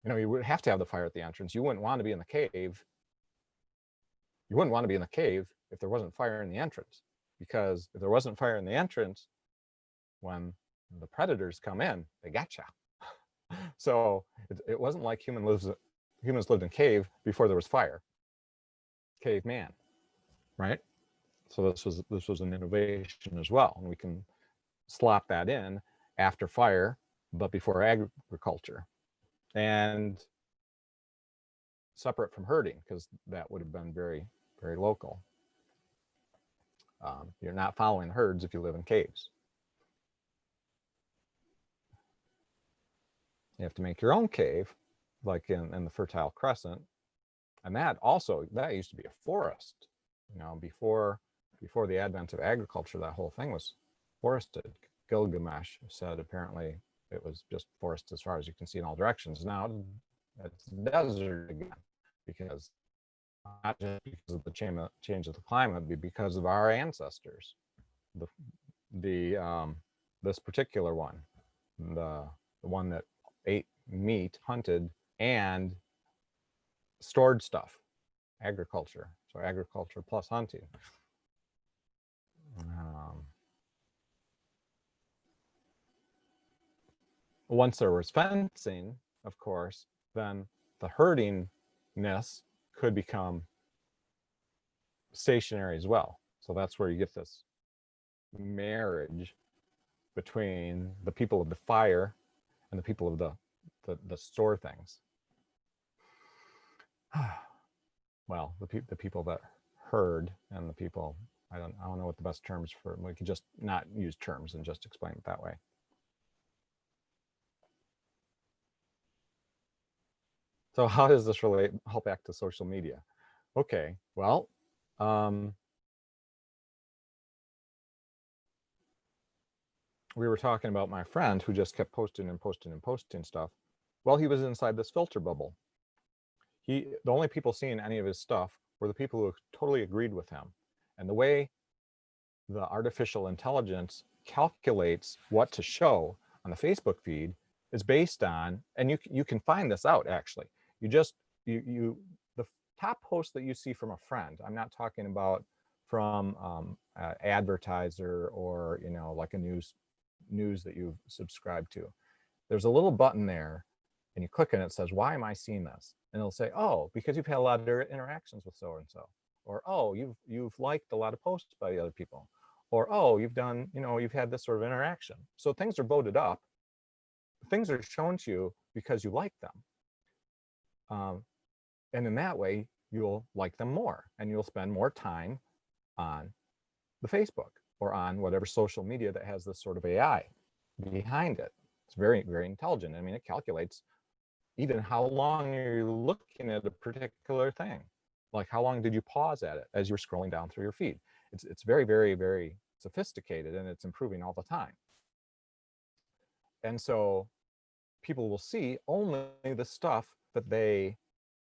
You know, you would have to have the fire at the entrance. You wouldn't want to be in the cave. You wouldn't want to be in the cave if there wasn't fire in the entrance, because if there wasn't fire in the entrance, when the predators come in, they gotcha. So it wasn't like humans lived in cave before there was fire. Caveman, right? So this was an innovation as well, and we can slot that in after fire, but before agriculture, and separate from herding, because that would have been very, very local. You're not following herds if you live in caves. You have to make your own cave, like in the Fertile Crescent, and that used to be a forest. You know, before the advent of agriculture, that whole thing was forested. Gilgamesh said apparently it was just forest as far as you can see in all directions. Now it's desert again, because not just because of the change of the climate, but because of our ancestors. This particular one, the one that ate meat, hunted, and stored stuff, agriculture. So agriculture plus hunting. Once there was fencing, of course, then the herdingness could become stationary as well. So that's where you get this marriage between the people of the fire and the people of the store things. Well, the people that herd and the people, I don't know what the best terms for, we could just not use terms and just explain it that way. So how does this help back to social media? Okay, well, we were talking about my friend who just kept posting and posting and posting stuff. Well, he was inside this filter bubble. The only people seeing any of his stuff were the people who totally agreed with him. And the way the artificial intelligence calculates what to show on the Facebook feed is based on, and you can find this out actually. The top post that you see from a friend, I'm not talking about from an advertiser or, you know, like a news that you've subscribed to. There's a little button there, and you click on it, it says, why am I seeing this? And it'll say, oh, because you've had a lot of interactions with so and so, or oh, you've liked a lot of posts by the other people, or oh, you've had this sort of interaction. So things are voted up. Things are shown to you because you like them. And in that way, you'll like them more, and you'll spend more time on the Facebook or on whatever social media that has this sort of AI behind it. It's very, very intelligent. I mean, it calculates even how long you're looking at a particular thing. Like how long did you pause at it as you're scrolling down through your feed? It's very, very, very sophisticated, and it's improving all the time. And so people will see only the stuff that they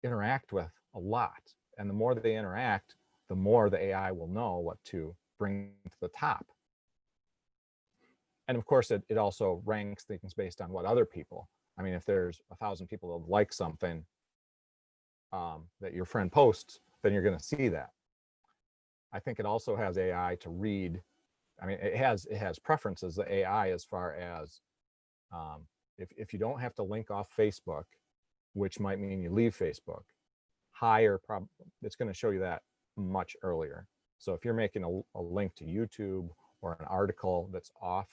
interact with a lot. And the more they interact, the more the AI will know what to bring to the top. And of course, it also ranks things based on what other people. I mean, if there's 1,000 people that like something that your friend posts, then you're going to see that. I think it also has AI to read. I mean, it has preferences, the AI, as far as if you don't have to link off Facebook, which might mean you leave Facebook, it's going to show you that much earlier. So if you're making a link to YouTube or an article that's off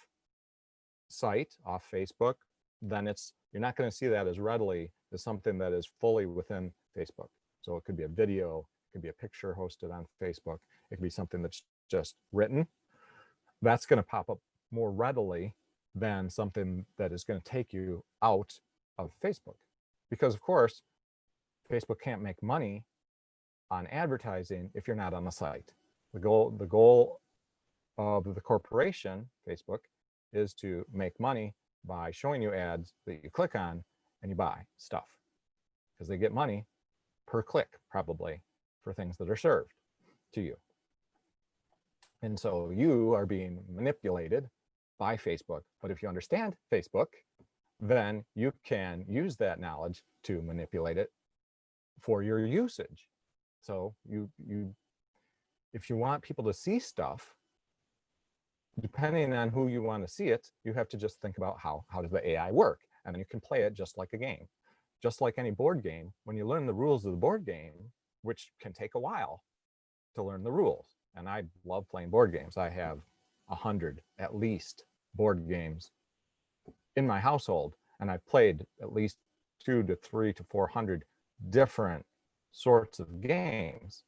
site, off Facebook, then you're not going to see that as readily as something that is fully within Facebook. So it could be a video, it could be a picture hosted on Facebook, it could be something that's just written. That's going to pop up more readily than something that is going to take you out of Facebook. Because of course, Facebook can't make money on advertising if you're not on the site. The goal of the corporation, Facebook, is to make money by showing you ads that you click on and you buy stuff, because they get money per click, probably, for things that are served to you. And so you are being manipulated by Facebook. But if you understand Facebook, then you can use that knowledge to manipulate it for your usage. So if you want people to see stuff, depending on who you want to see it, you have to just think about how does the AI work? And then you can play it just like a game. Just like any board game, when you learn the rules of the board game, which can take a while to learn the rules. And I love playing board games. I have 100 at least board games in my household, and I've played at least 200 to 300 to 400 different sorts of games.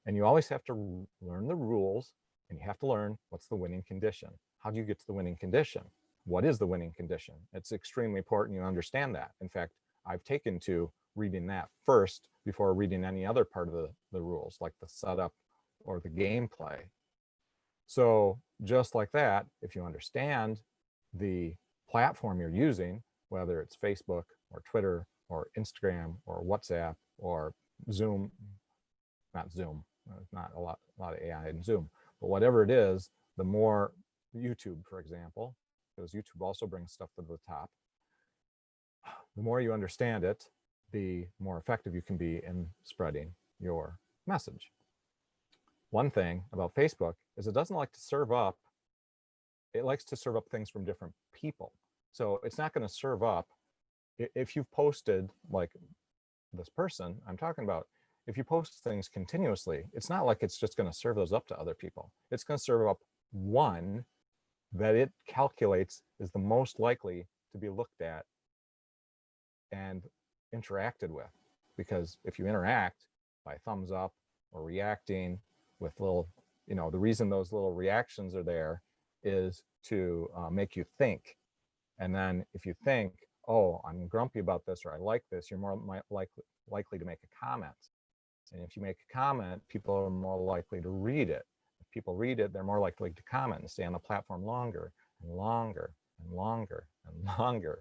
And you always have to learn the rules, and you have to learn what's the winning condition. How do you get to the winning condition? What is the winning condition? It's extremely important you understand that. In fact, I've taken to reading that first before reading any other part of the rules, like the setup or the gameplay. So just like that, if you understand the platform you're using, whether it's Facebook or Twitter or Instagram or WhatsApp or Zoom, not Zoom, not a lot of AI in Zoom, but whatever it is, the more YouTube, for example, because YouTube also brings stuff to the top, the more you understand it, the more effective you can be in spreading your message. One thing about Facebook is it doesn't like to serve up, it likes to serve up things from different people. So it's not going to serve up, if you've posted, like this person I'm talking about, if you post things continuously, it's not like it's just going to serve those up to other people. It's going to serve up one that it calculates is the most likely to be looked at and interacted with. Because if you interact by thumbs up or reacting with little, the reason those little reactions are there is to make you think. And then if you think, oh, I'm grumpy about this, or I like this, you're more likely to make a comment. And if you make a comment, people are more likely to read it. If people read it, they're more likely to comment and stay on the platform longer and longer and longer and longer.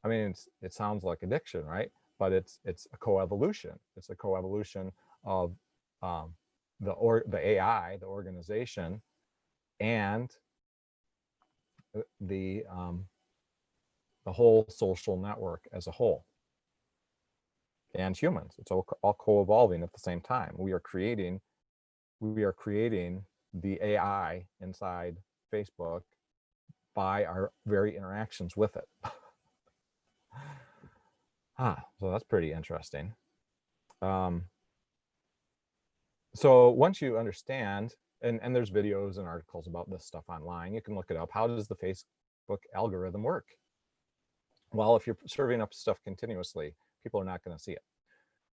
I mean, it sounds like addiction, right? But it's a coevolution. It's a coevolution of the AI, the organization, and the whole social network as a whole, and humans. It's all co-evolving at the same time. We are creating the AI inside Facebook by our very interactions with it. So that's pretty interesting. So once you understand, and there's videos and articles about this stuff online, you can look it up. How does the Facebook algorithm work? Well, if you're serving up stuff continuously, people are not going to see it.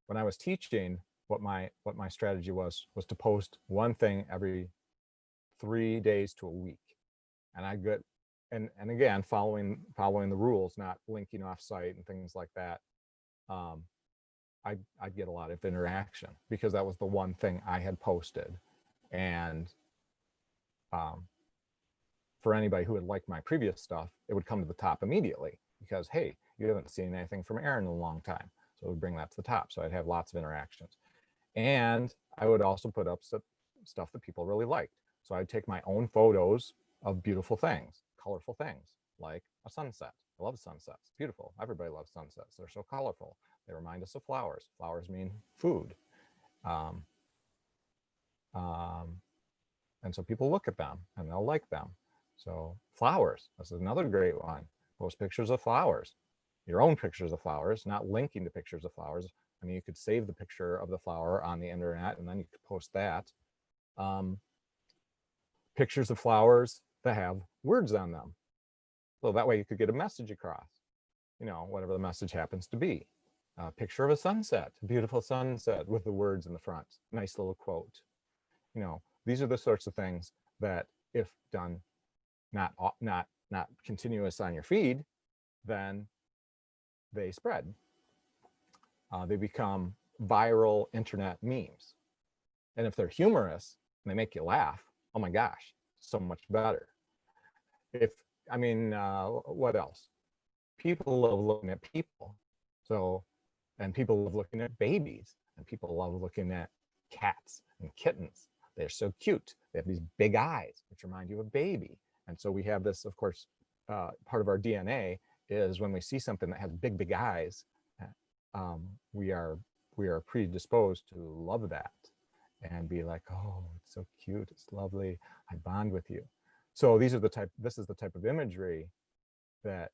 When I was teaching, what my strategy was to post one thing every 3 days to a week, and I get and again following the rules, not linking off site and things like that. I'd get a lot of interaction because that was the one thing I had posted. And for anybody who had liked my previous stuff, it would come to the top immediately because, hey, you haven't seen anything from Aaron in a long time. So it would bring that to the top. So I'd have lots of interactions. And I would also put up stuff that people really liked. So I'd take my own photos of beautiful things, colorful things, like a sunset. I love sunsets. Beautiful. Everybody loves sunsets. They're so colorful. They remind us of flowers. Flowers mean food. Um, um, and so people look at them and they'll like them. So flowers, this is another great one. Post pictures of flowers, your own pictures of flowers, not linking to pictures of flowers. I mean, you could save the picture of the flower on the internet and then you could post that. Pictures of flowers that have words on them. So that way you could get a message across, whatever the message happens to be. A picture of a sunset, a beautiful sunset with the words in the front, nice little quote. These are the sorts of things that if done not continuous on your feed, then they spread. They become viral internet memes. And if they're humorous and they make you laugh, oh my gosh, so much better. What else? People love looking at people. And people love looking at babies, and people love looking at cats and kittens. They're so cute. They have these big eyes, which remind you of a baby. And so we have this, of course, part of our DNA is when we see something that has big, big eyes, we are predisposed to love that and be like, oh, it's so cute, it's lovely, I bond with you. So this is the type of imagery that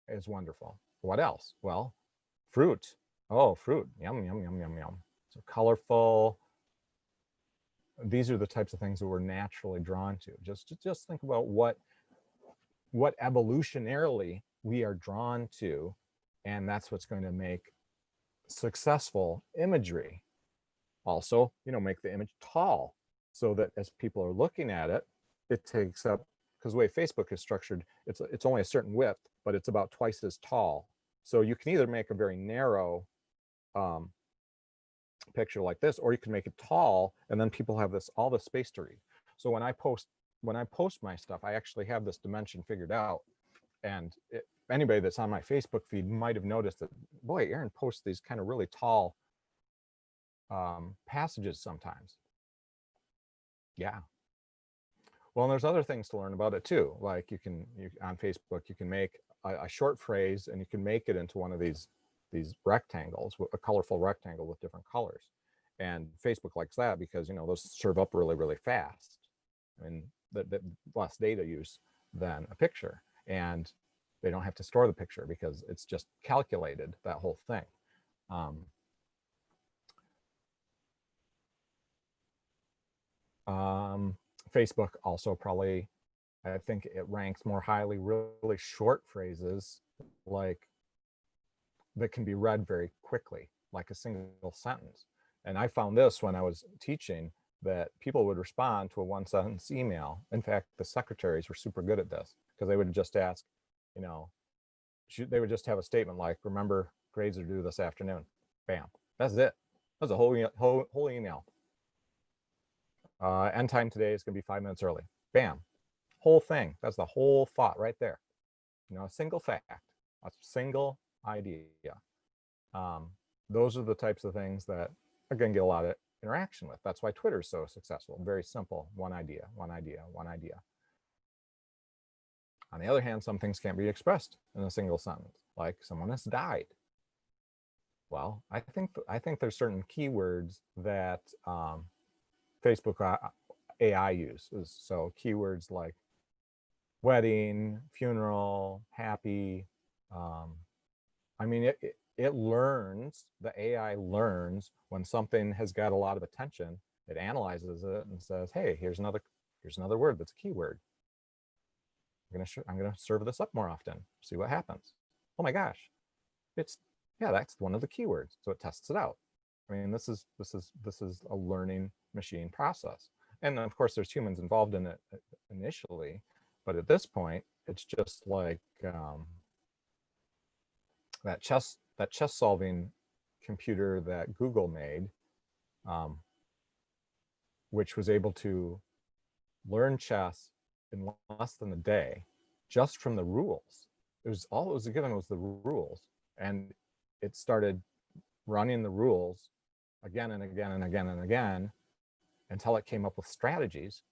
is wonderful. What else? Well, fruit. Oh, fruit. Yum, yum, yum, yum, yum. So colorful. These are the types of things that we're naturally drawn to. Just think about what evolutionarily we are drawn to, and that's what's going to make successful imagery. Also, make the image tall so that as people are looking at it, it takes up, because the way Facebook is structured, it's only a certain width, but it's about twice as tall. So you can either make a very narrow picture like this, or you can make it tall, and then people have all this space to read. So when I post my stuff, I actually have this dimension figured out. And anybody that's on my Facebook feed might have noticed that, boy, Aaron posts these kind of really tall passages sometimes. Yeah. Well, and there's other things to learn about it too. Like on Facebook, you can make a short phrase and you can make it into one of these rectangles, a colorful rectangle with different colors. And Facebook likes that because, those serve up really, really fast. I mean, the less data use than a picture. And they don't have to store the picture because it's just calculated, that whole thing. Facebook also probably, I think it ranks more highly really short phrases like that can be read very quickly, like a single sentence. And I found this when I was teaching, that people would respond to a one-sentence email. In fact, the secretaries were super good at this because they would just ask, they would just have a statement like, remember, grades are due this afternoon. Bam. That's it. That's a whole email. End time today is going to be 5 minutes early. Bam. Whole thing. That's the whole thought right there. A single fact, a single idea. Those are the types of things that are going to get a lot of interaction with. That's why Twitter is so successful. Very simple. One idea, one idea, one idea. On the other hand, some things can't be expressed in a single sentence, like someone has died. Well, I think there's certain keywords that Facebook AI uses. So keywords like wedding, funeral, happy. It learns, the AI learns when something has got a lot of attention. It analyzes it and says, hey, here's another word that's a keyword. I'm gonna serve this up more often, see what happens. Oh my gosh, that's one of the keywords. So it tests it out. I mean, this is a learning machine process. And then of course there's humans involved in it initially, but at this point, it's just like that chess solving computer that Google made, which was able to learn chess in less than a day, just from the rules. All it was given was the rules, and it started running the rules again and again and again and again until it came up with strategies,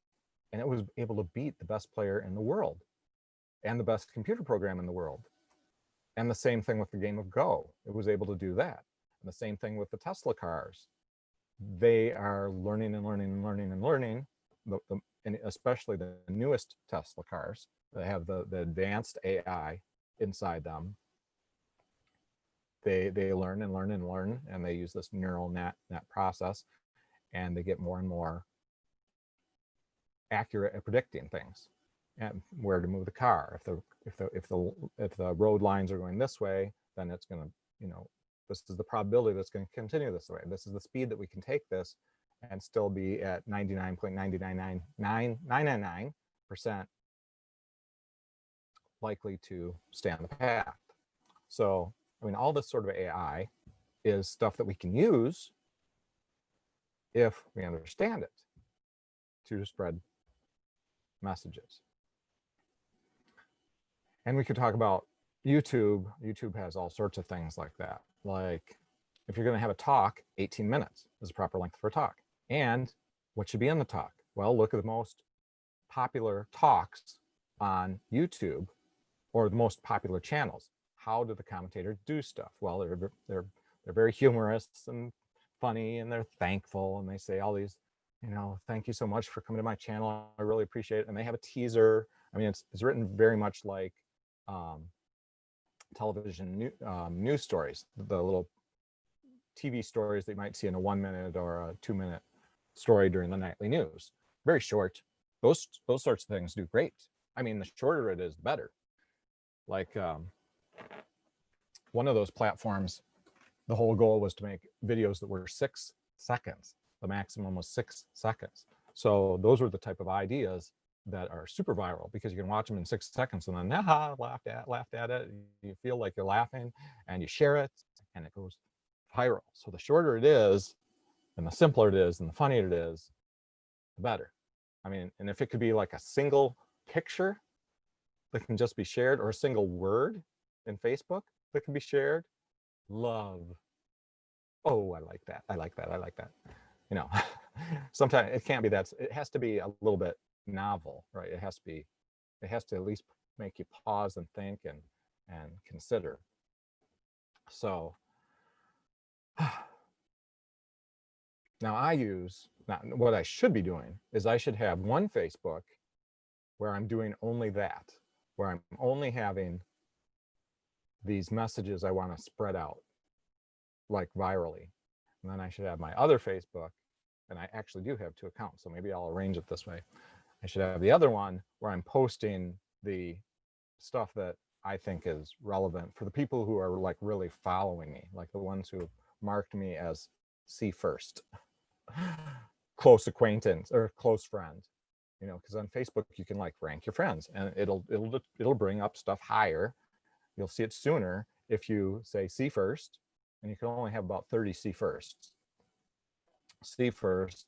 and it was able to beat the best player in the world and the best computer program in the world. And the same thing with the game of Go. It was able to do that. And the same thing with the Tesla cars. They are learning and learning and learning and learning, and especially the newest Tesla cars that have the advanced AI inside them. They learn and learn and learn, and they use this neural net process, and they get more and more accurate at predicting things and where to move the car. If the road lines are going this way, then it's going to, this is the probability that's going to continue this way. This is the speed that we can take this and still be at 99.99999% likely to stay on the path. So, I mean, all this sort of AI is stuff that we can use if we understand it to spread messages. And we could talk about YouTube. YouTube has all sorts of things like that. Like if you're going to have a talk, 18 minutes is the proper length for a talk. And what should be in the talk? Well, look at the most popular talks on YouTube or the most popular channels. How do the commentators do stuff? Well, they're very humorous and funny, and they're thankful, and they say all these, thank you so much for coming to my channel. I really appreciate it. And they have a teaser. I mean, it's written very much like television news stories, the little TV stories that you might see in a 1 minute or a 2 minute story during the nightly news. Very short. Those sorts of things do great. I mean, the shorter it is, the better. Like one of those platforms, the whole goal was to make videos that were 6 seconds. The maximum was 6 seconds. So those were the type of ideas that are super viral, because you can watch them in 6 seconds and then laughed at it. You feel like you're laughing, and you share it, and it goes viral. So the shorter it is, and the simpler it is, and the funnier it is, the better. I mean, and if it could be like a single picture that can just be shared, or a single word in Facebook that can be shared, love. Oh, I like that. I like that. I like that. Sometimes it can't be that. It has to be a little bit novel, right? It has to at least make you pause and think and consider. So now what I should be doing is I should have one Facebook where I'm doing only that, where I'm only having these messages I want to spread out, like virally. And then I should have my other Facebook, and I actually do have 2 accounts, so maybe I'll arrange it this way. I should have the other one where I'm posting the stuff that I think is relevant for the people who are like really following me, like the ones who marked me as see first, close acquaintance or close friend. Because on Facebook you can like rank your friends, and it'll bring up stuff higher. You'll see it sooner if you say see first, and you can only have about 30 see firsts. See first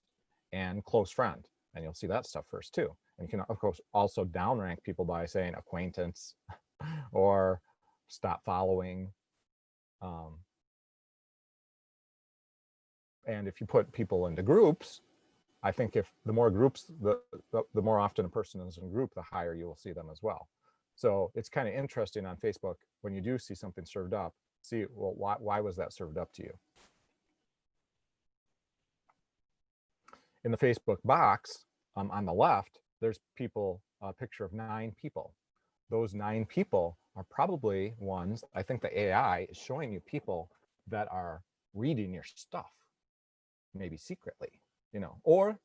and close friend, and you'll see that stuff first too. And you can of course also downrank people by saying acquaintance or stop following. And if you put people into groups, I think if the more groups, the more often a person is in a group, the higher you will see them as well. So it's kind of interesting on Facebook when you do see something served up, see, well, why was that served up to you? In the Facebook box, on the left, there's a picture of 9 people. Those 9 people are probably ones, I think the AI is showing you people that are reading your stuff, maybe secretly, or,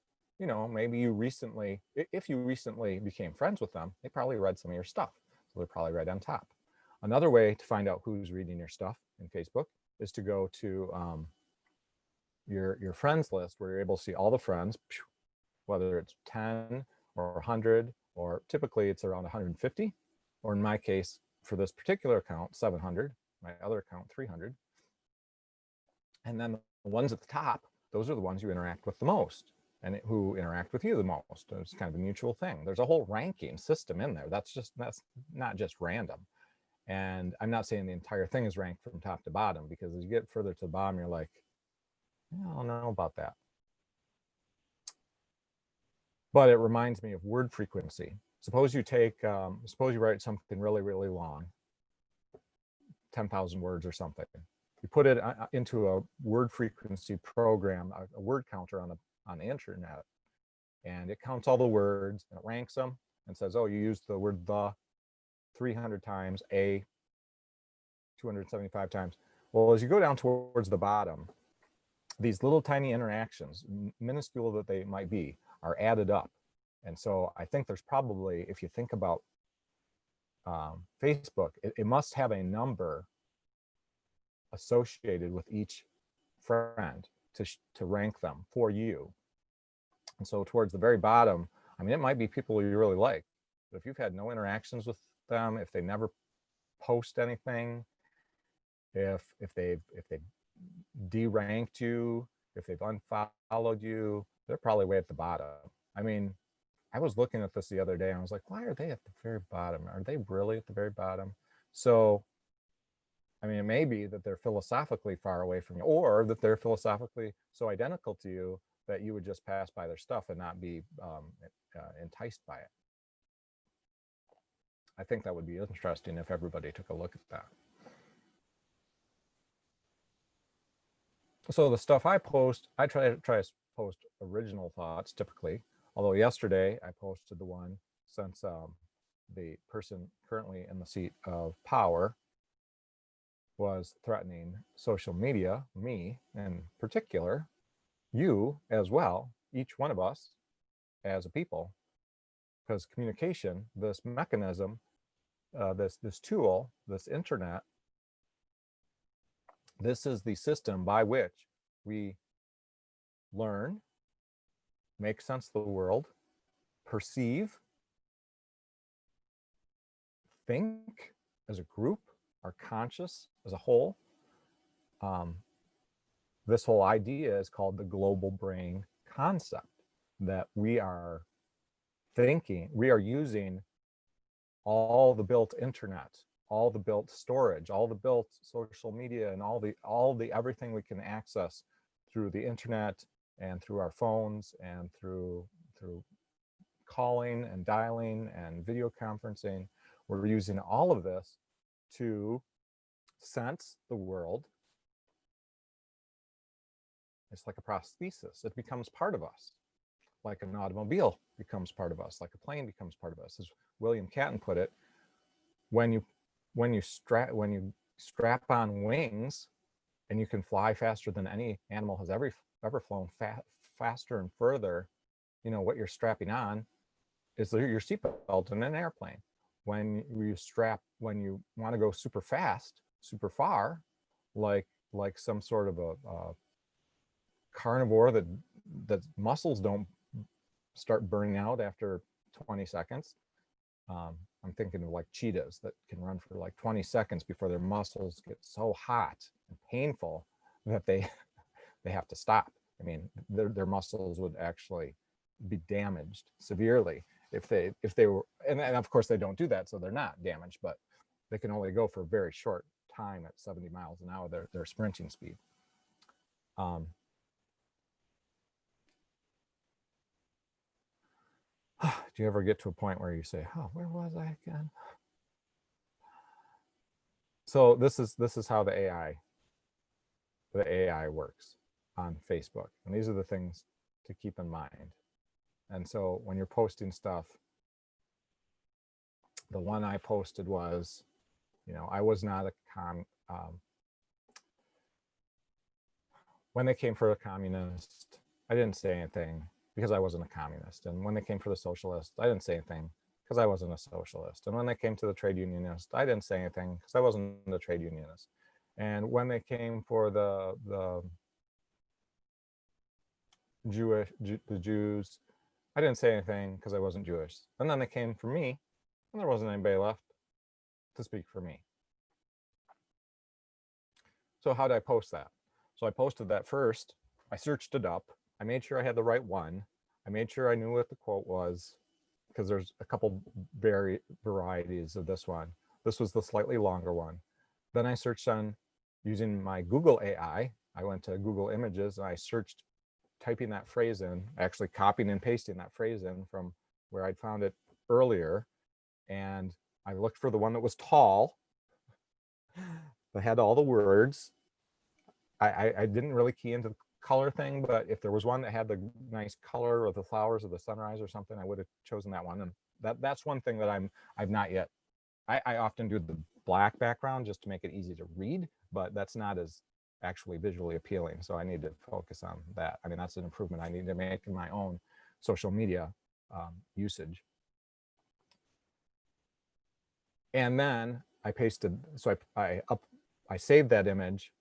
maybe you recently, if you recently became friends with them, they probably read some of your stuff. So they're probably right on top. Another way to find out who's reading your stuff in Facebook is to go to your friends list, where you're able to see all the friends, whether it's 10 or 100, or typically it's around 150, or in my case, for this particular account, 700, my other account, 300. And then the ones at the top, those are the ones you interact with the most, and who interact with you the most. It's kind of a mutual thing. There's a whole ranking system in there. That's not just random. And I'm not saying the entire thing is ranked from top to bottom, because as you get further to the bottom, you're like, I don't know about that. But it reminds me of word frequency. Suppose you suppose you write something really, really long, 10,000 words or something. You put it into a word frequency program, a word counter on the internet, and it counts all the words and it ranks them and says, oh, you used the word the 300 times, a 275 times. Well, as you go down towards the bottom, these little tiny interactions, minuscule that they might be, are added up. And so I think there's probably, if you think about Facebook, it must have a number associated with each friend to rank them for you. And so towards the very bottom, I mean, it might be people you really like, but if you've had no interactions with them, if they never post anything, if they've deranked you, if they've unfollowed you, they're probably way at the bottom. I mean, I was looking at this the other day and I was like, why are they at the very bottom? Are they really at the very bottom? So, I mean, it may be that they're philosophically far away from you, or that they're philosophically so identical to you that you would just pass by their stuff and not be enticed by it. I think that would be interesting if everybody took a look at that. So the stuff I post, I try to post original thoughts typically. Although yesterday I posted the one since the person currently in the seat of power was threatening social media, me in particular, you as well, each one of us as a people, because communication, this mechanism, this tool, this internet, this is the system by which we learn, make sense of the world, perceive, think as a group, are conscious as a whole. This whole idea is called the global brain concept, that we are thinking, we are using all the built internet, all the built storage, all the built social media, and all the everything we can access through the internet and through our phones and through calling and dialing and video conferencing. We're using all of this to sense the world. It's like a prosthesis. It becomes part of us, like an automobile becomes part of us, like a plane becomes part of us. As William Catton put it, when you strap on wings and you can fly faster than any animal has ever flown, faster and further, you know, what you're strapping on is your seatbelt in an airplane. When you want to go super fast, super far, like some sort of a carnivore that muscles don't start burning out after 20 seconds. I'm thinking of like cheetahs that can run for like 20 seconds before their muscles get so hot and painful that they have to stop. I mean, their muscles would actually be damaged severely if they were, and of course they don't do that, so they're not damaged, but they can only go for a very short time at 70 miles an hour, their sprinting speed. Do you ever get to a point where you say, oh, where was I again? So this is how the AI works on Facebook. And these are the things to keep in mind. And so when you're posting stuff, the one I posted was, you know, I was not a when they came for a communist, I didn't say anything because I wasn't a communist. And when they came for the socialist, I didn't say anything because I wasn't a socialist. And when they came to the trade unionist, I didn't say anything because I wasn't a trade unionist. And when they came for the Jews, I didn't say anything because I wasn't Jewish. And then they came for me, and there wasn't anybody left to speak for me. So how did I post that? So I posted that first. I searched it up. I made sure I had the right one. I made sure I knew what the quote was, because there's a couple varieties of this one. This was the slightly longer one. Then I searched on using my Google AI. I went to Google Images and I searched, typing that phrase in, actually copying and pasting that phrase in from where I'd found it earlier. And I looked for the one that was tall, that had all the words. I didn't really key into the color thing, but if there was one that had the nice color or the flowers or the sunrise or something, I would have chosen that one. And that's one thing that I've not yet. I often do the black background just to make it easy to read, but that's not as actually visually appealing. So I need to focus on that. I mean, that's an improvement I need to make in my own social media usage. And then I pasted, so I saved that image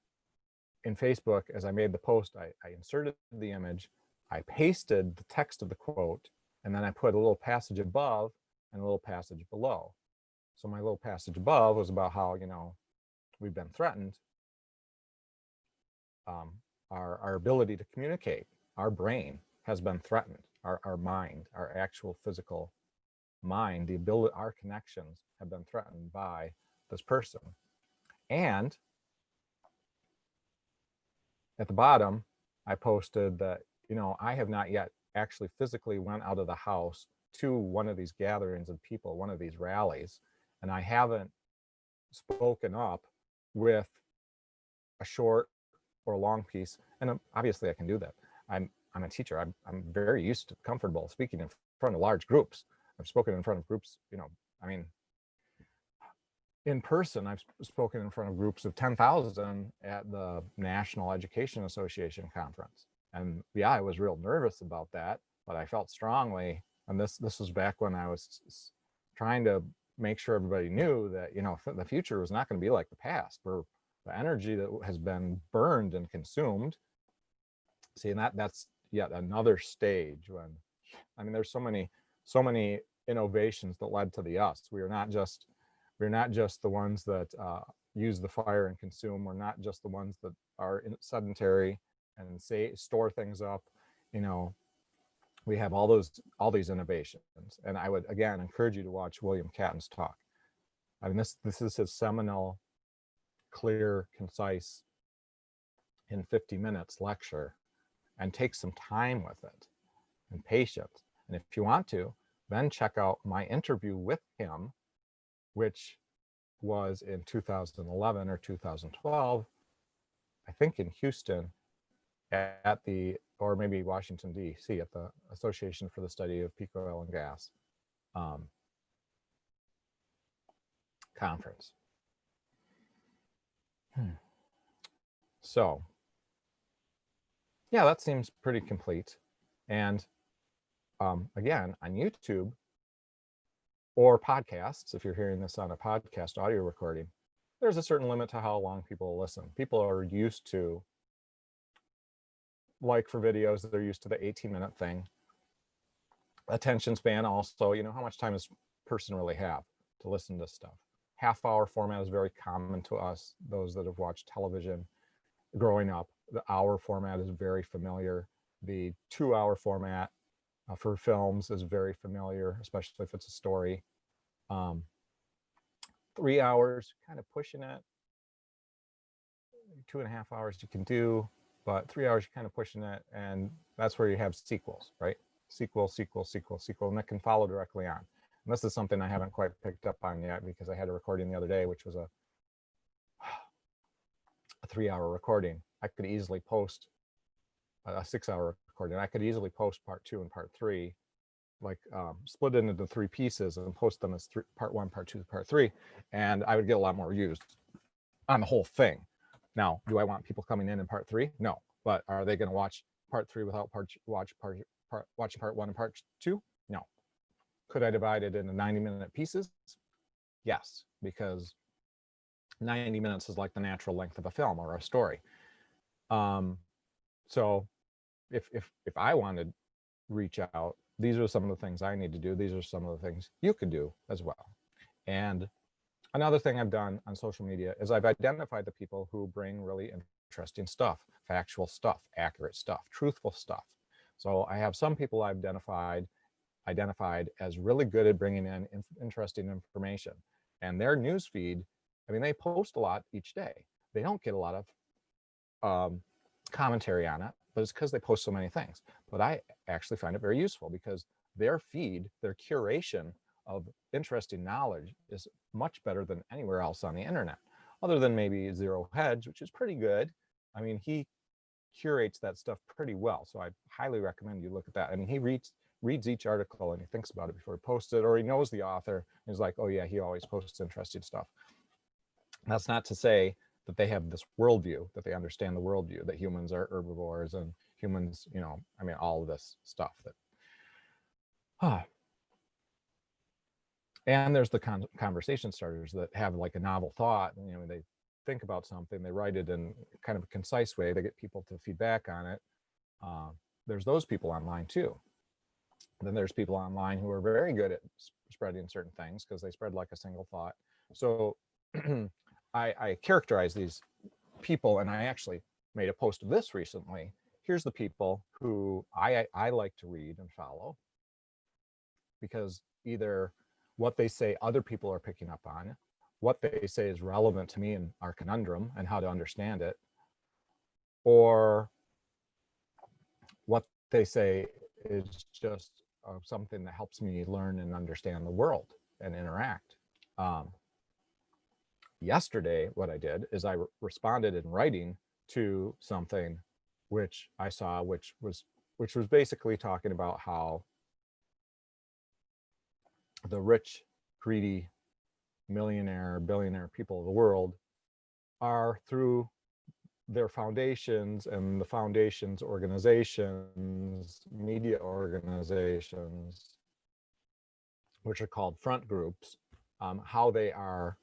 in Facebook. As I made the post, I inserted the image, I pasted the text of the quote, and then I put a little passage above and a little passage below. So my little passage above was about how, we've been threatened. Our ability to communicate, our brain has been threatened. Our mind, our actual physical mind, the ability, our connections have been threatened by this person. And at the bottom, I posted that, I have not yet actually physically went out of the house to one of these gatherings of people, one of these rallies, and I haven't spoken up with a short or a long piece. And obviously I can do that. I'm a teacher. I'm very used to, comfortable speaking in front of large groups. I've spoken in front of groups, in person, I've spoken in front of groups of 10,000 at the National Education Association conference. And yeah, I was real nervous about that, but I felt strongly, and this was back when I was trying to make sure everybody knew that, the future was not going to be like the past, where the energy that has been burned and consumed. See, and that's yet another stage when, there's so many innovations that led to the us. We're not just the ones that use the fire and consume. We're not just the ones that are sedentary and store things up. We have all these innovations. And I would, again, encourage you to watch William Catton's talk. This is his seminal, clear, concise, in 50 minutes lecture, and take some time with it and patience. And if you want to, then check out my interview with him, which was in 2011 or 2012, I think in Houston, or maybe Washington, D.C., at the Association for the Study of Peak Oil and Gas conference. So, yeah, that seems pretty complete. And again, on YouTube or podcasts, if you're hearing this on a podcast audio recording, there's a certain limit to how long people will listen. People are used to, like for videos, they're used to the 18-minute thing. Attention span also, how much time does a person really have to listen to stuff? Half-hour format is very common to us, those that have watched television growing up. The hour format is very familiar. The 2-hour format for films is very familiar, especially if it's a story. 3 hours, kind of pushing it. 2.5 hours you can do, but 3 hours you're kind of pushing it. And that's where you have sequels, right? Sequel, and that can follow directly on. And this is something I haven't quite picked up on yet, because I had a recording the other day, which was a 3-hour recording. I could easily post a 6-hour recording. I could easily post part 2 and part 3, like split it into 3 pieces and post them as part 1, part 2, part 3, and I would get a lot more views on the whole thing. Now, do I want people coming in part 3? No. But are they going to watch part 3 without watching part 1 and part 2? No. Could I divide it into 90-minute pieces? Yes, because 90 minutes is like the natural length of a film or a story. So if I wanted to reach out, these are some of the things I need to do. These are some of the things you could do as well. And another thing I've done on social media is I've identified the people who bring really interesting stuff, factual stuff, accurate stuff, truthful stuff. So I have some people I've identified as really good at bringing in interesting information. And their newsfeed, they post a lot each day. They don't get a lot of commentary on it, but it's because they post so many things. But I actually find it very useful because their feed, their curation of interesting knowledge is much better than anywhere else on the internet, other than maybe Zero Hedge, which is pretty good. I mean, he curates that stuff pretty well. So I highly recommend you look at that. I mean, he reads each article and he thinks about it before he posts it, or he knows the author and he's like, oh yeah, he always posts interesting stuff. That's not to say that they have this worldview, that they understand the worldview, that humans are herbivores and humans, you know, I mean, all of this stuff that, and there's the conversation starters that have like a novel thought, and, you know, they think about something, they write it in kind of a concise way, they get people to feedback on it. There's those people online too. Then there's people online who are very good at spreading certain things because they spread like a single thought. So I characterize these people, and I actually made a post of this recently. Here's the people who I like to read and follow, because either what they say other people are picking up on, what they say is relevant to me and our conundrum and how to understand it, or what they say is just something that helps me learn and understand the world and interact. Yesterday, what I did is I responded in writing to something which I saw, which was basically talking about how the rich, greedy, millionaire, billionaire people of the world are, through their foundations and the foundations organizations, media organizations, which are called front groups, how they are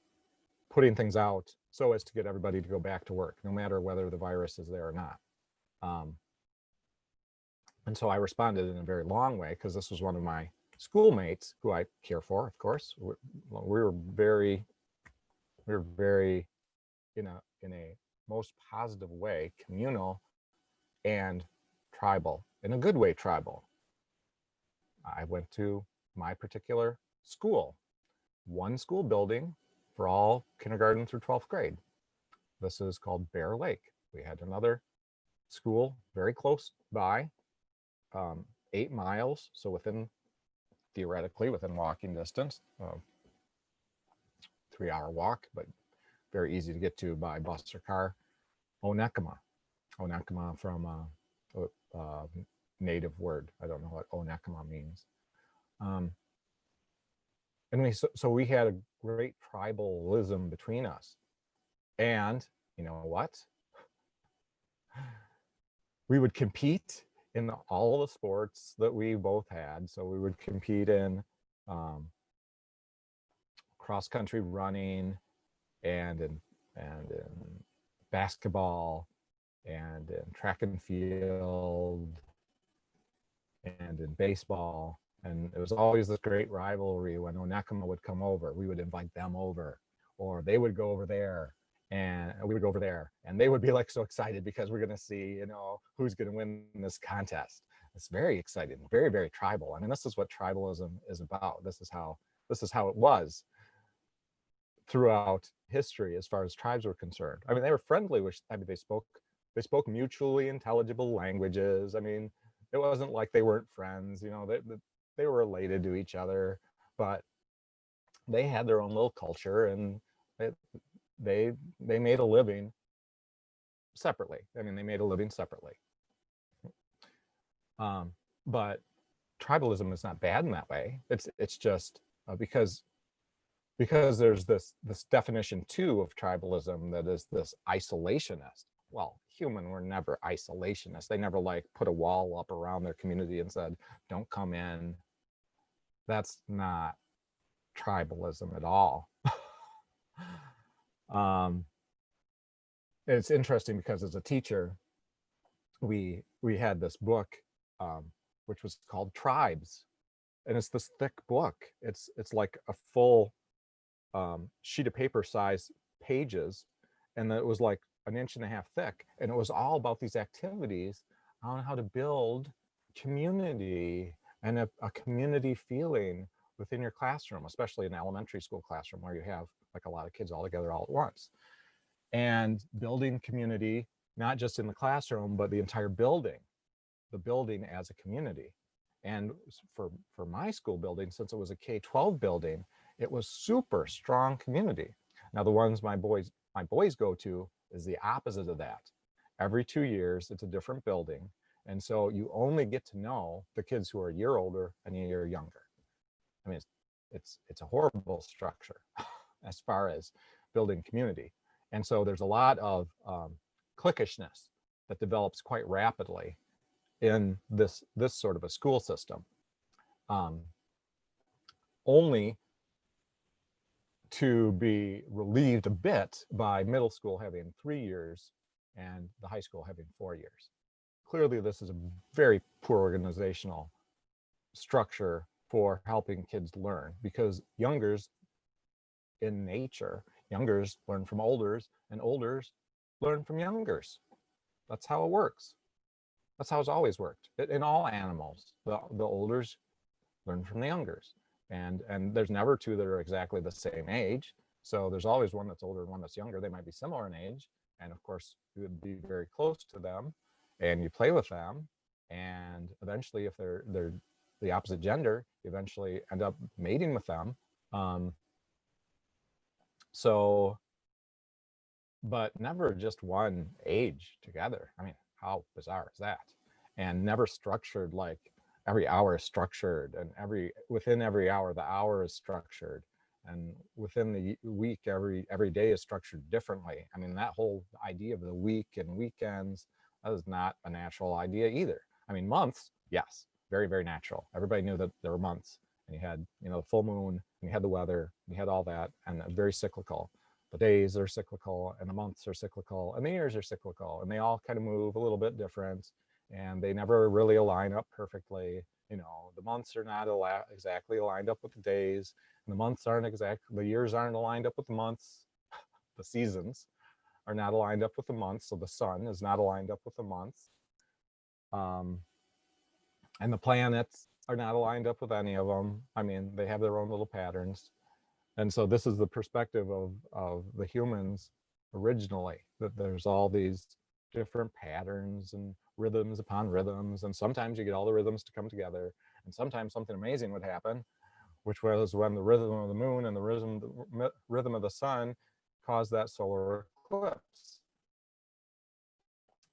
putting things out so as to get everybody to go back to work, no matter whether the virus is there or not. And so I responded in a very long way, because this was one of my schoolmates who I care for, of course. We were very in a most positive way, communal and tribal, in a good way tribal. I went to my particular school, one school building for all kindergarten through 12th grade. This is called Bear Lake. We had another school very close by, 8 miles, so theoretically within walking distance, 3-hour walk, but very easy to get to by bus or car. Onekama from a native word. I don't know what Onekama means. And so we had a great tribalism between us. And you know what? We would compete in all the sports that we both had. So we would compete in cross-country running, and in basketball, and in track and field, and in baseball. And it was always this great rivalry when Onekama would come over. We would invite them over, or they would go over there, and we would go over there, and they would be like so excited because we're going to see, you know, who's going to win this contest. It's very exciting, very, very tribal. I mean, this is what tribalism is about. This is how it was throughout history as far as tribes were concerned. I mean, they were friendly, they spoke mutually intelligible languages. I mean, it wasn't like they weren't friends, you know, they were related to each other, but they had their own little culture, and they made a living separately. I mean, they made a living separately. But tribalism is not bad in that way. It's just because there's this definition too of tribalism that is this isolationist. Well, human were never isolationists. They never like put a wall up around their community and said, don't come in. That's not tribalism at all. It's interesting because as a teacher, we had this book, which was called Tribes, and it's this thick book. It's like a full sheet of paper size pages, and it was like 1.5 inches thick, and it was all about these activities on how to build community and a community feeling within your classroom, especially in an elementary school classroom where you have like a lot of kids all together all at once. And building community not just in the classroom, but the entire building, the building as a community. And for my school building, since it was a K-12 building, it was super strong community. Now the ones my boys go to is the opposite of that. Every 2 years, it's a different building. And so you only get to know the kids who are a year older and a year younger. I mean, it's a horrible structure as far as building community. And so there's a lot of cliquishness that develops quite rapidly in this sort of a school system, only to be relieved a bit by middle school having 3 years and the high school having 4 years. Clearly, this is a very poor organizational structure for helping kids learn, because youngers in nature, youngers learn from olders and olders learn from youngers. That's how it works. That's how it's always worked in all animals. The olders learn from the youngers, and there's never two that are exactly the same age. So there's always one that's older and one that's younger. They might be similar in age, and of course you would be very close to them, and you play with them, and eventually, if they're the opposite gender, you eventually end up mating with them. So, but never just one age together. I mean, how bizarre is that? And never structured like every hour is structured, and within every hour, the hour is structured, and within the week, every day is structured differently. I mean, that whole idea of the week and weekends, that is not a natural idea either. I mean, months, yes, very, very natural. Everybody knew that there were months, and you had, the full moon, and you had the weather, and you had all that, and very cyclical. The days are cyclical, and the months are cyclical, and the years are cyclical, and they all kind of move a little bit different, and they never really align up perfectly. The months are not exactly aligned up with the days, and the years aren't aligned up with the months. The seasons are not aligned up with the months, so the sun is not aligned up with the months. And the planets are not aligned up with any of them. I mean, they have their own little patterns. And so this is the perspective of the humans originally, that there's all these different patterns and rhythms upon rhythms. And sometimes you get all the rhythms to come together. And sometimes something amazing would happen, which was when the rhythm of the moon and the rhythm of the sun caused that solar eclipse.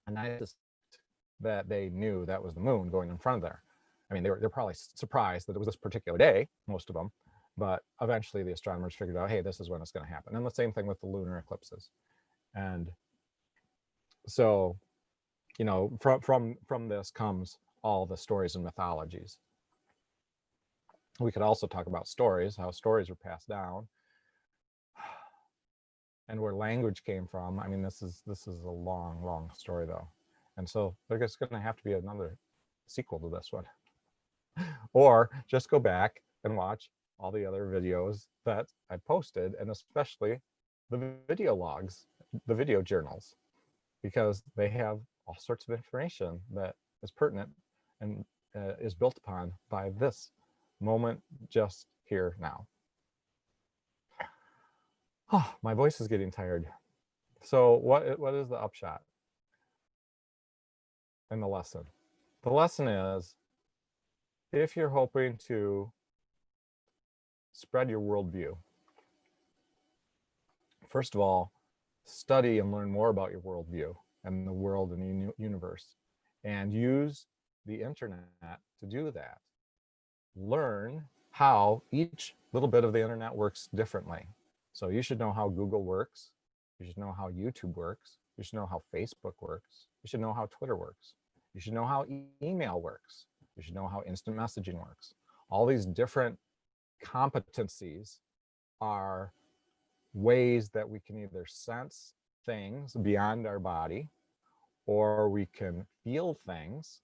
And I just that they knew that was the moon going in front of there. I mean, they're probably surprised that it was this particular day, most of them, but eventually the astronomers figured out, hey, this is when it's going to happen. And the same thing with the lunar eclipses. And so, from this comes all the stories and mythologies. We could also talk about stories, how stories were passed down, and where language came from. I mean, this is a long, long story though. And so there's going to have to be another sequel to this one. Or just go back and watch all the other videos that I posted, and especially the video logs, the video journals, because they have all sorts of information that is pertinent and is built upon by this moment just here now. Oh, my voice is getting tired. So what is the upshot in the lesson? The lesson is, if you're hoping to spread your worldview, first of all, study and learn more about your worldview and the world and the universe, and use the internet to do that. Learn how each little bit of the internet works differently. So you should know how Google works. You should know how YouTube works. You should know how Facebook works. You should know how Twitter works. You should know how email works. You should know how instant messaging works. All these different competencies are ways that we can either sense things beyond our body, or we can feel things,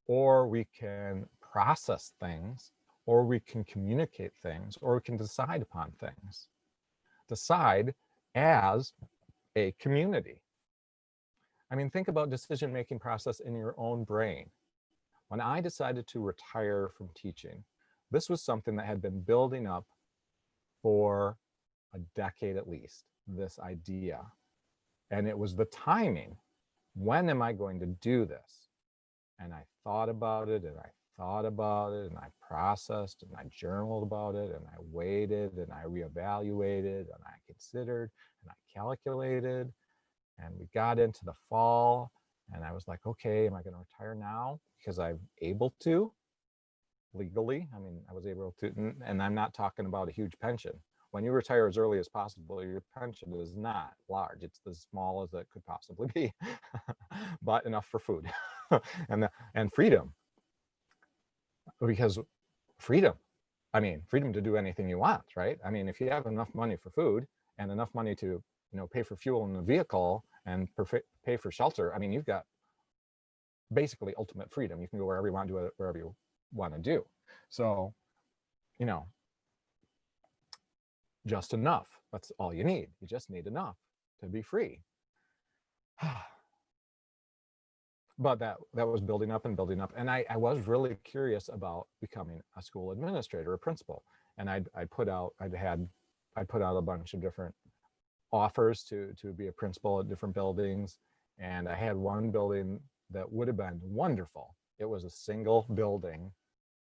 or we can process things, or we can communicate things, or we can decide upon things. Decide as a community. I mean, think about decision-making process in your own brain. When I decided to retire from teaching, this was something that had been building up for a decade at least, this idea. And it was the timing when am I going to do this? And I thought about it, and I thought about it, and I processed, and I journaled about it, and I waited, and I reevaluated, and I considered, and I calculated, and we got into the fall, and I was like, okay, am I going to retire now because I'm able to legally? I mean, I was able to, and I'm not talking about a huge pension. When you retire as early as possible, your pension is not large. It's as small as it could possibly be, but enough for food and freedom. Because freedom, I mean, freedom to do anything you want, right? I mean, if you have enough money for food and enough money to, you know, pay for fuel in the vehicle and pay for shelter, I mean, you've got basically ultimate freedom. You can go wherever you want, do it wherever you want to do. So, you know, just enough. That's all you need. You just need enough to be free. But that was building up and building up. And I was really curious about becoming a school administrator, a principal. And I put out a bunch of different offers to be a principal at different buildings. And I had one building that would have been wonderful. It was a single building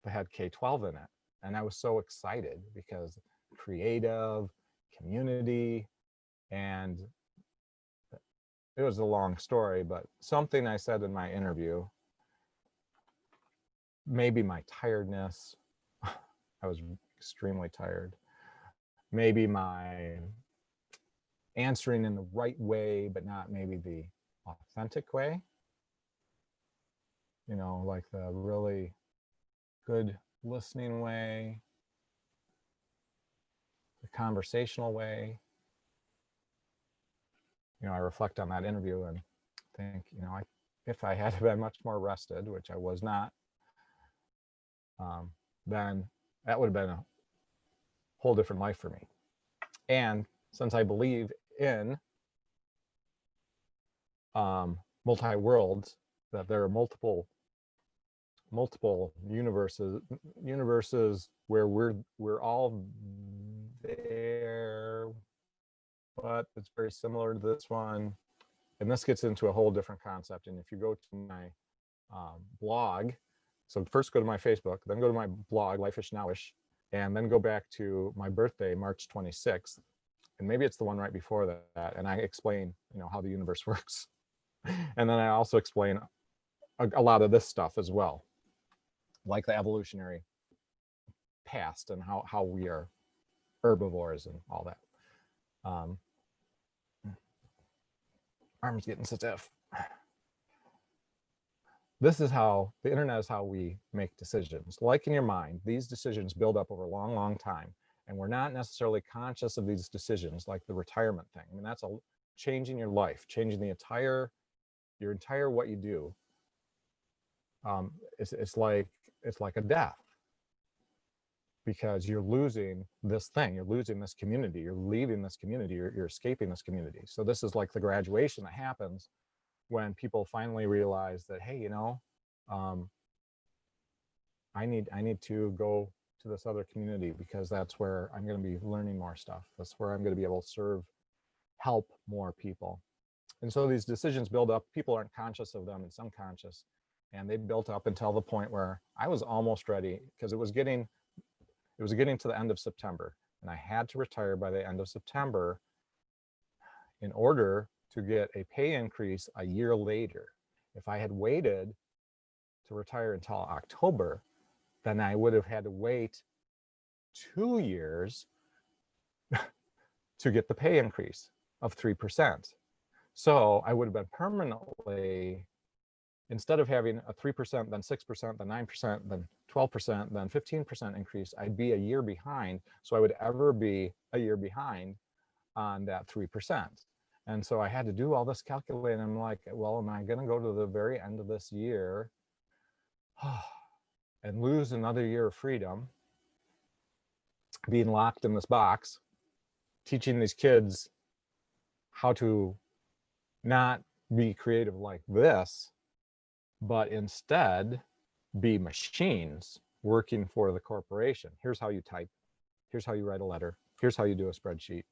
that had K-12 in it. And I was so excited because creative, community, and it was a long story, but something I said in my interview, maybe my tiredness, I was extremely tired, maybe my answering in the right way, but not maybe the authentic way, you know, like the really good listening way, the conversational way. You know, I reflect on that interview and think, you know, if I had been much more rested, which I was not, then that would have been a whole different life for me. And since I believe in multi-worlds, that there are multiple universes where we're all there, but it's very similar to this one. And this gets into a whole different concept. And if you go to my blog, so first go to my Facebook, then go to my blog, Life-ish Now-ish, and then go back to my birthday, March 26th. And maybe it's the one right before that. And I explain, you know, how the universe works. And then I also explain a lot of this stuff as well, like the evolutionary past and how we are herbivores and all that. Arm's getting stiff. This is how the internet is how we make decisions. Like in your mind, these decisions build up over a long, long time. And we're not necessarily conscious of these decisions, like the retirement thing. I mean, that's changing your life, changing your entire what you do. It's like a death, because you're losing this thing, you're losing this community, you're leaving this community, you're escaping this community. So this is like the graduation that happens when people finally realize that, hey, you know, I need to go to this other community because that's where I'm going to be learning more stuff. That's where I'm going to be able to help more people. And so these decisions build up. People aren't conscious of them, it's unconscious. And they built up until the point where I was almost ready, because it was getting to the end of September, and I had to retire by the end of September in order to get a pay increase a year later. If I had waited to retire until October, then I would have had to wait 2 years to get the pay increase of 3%. So I would have been permanently, instead of having a 3%, then 6%, then 9%, then 12%, then 15% increase, I'd be a year behind. So I would ever be a year behind on that 3%. And so I had to do all this calculating. I'm like, well, am I going to go to the very end of this year and lose another year of freedom, being locked in this box, teaching these kids how to not be creative like this, but instead be machines working for the corporation? Here's how you type. Here's how you write a letter. Here's how you do a spreadsheet.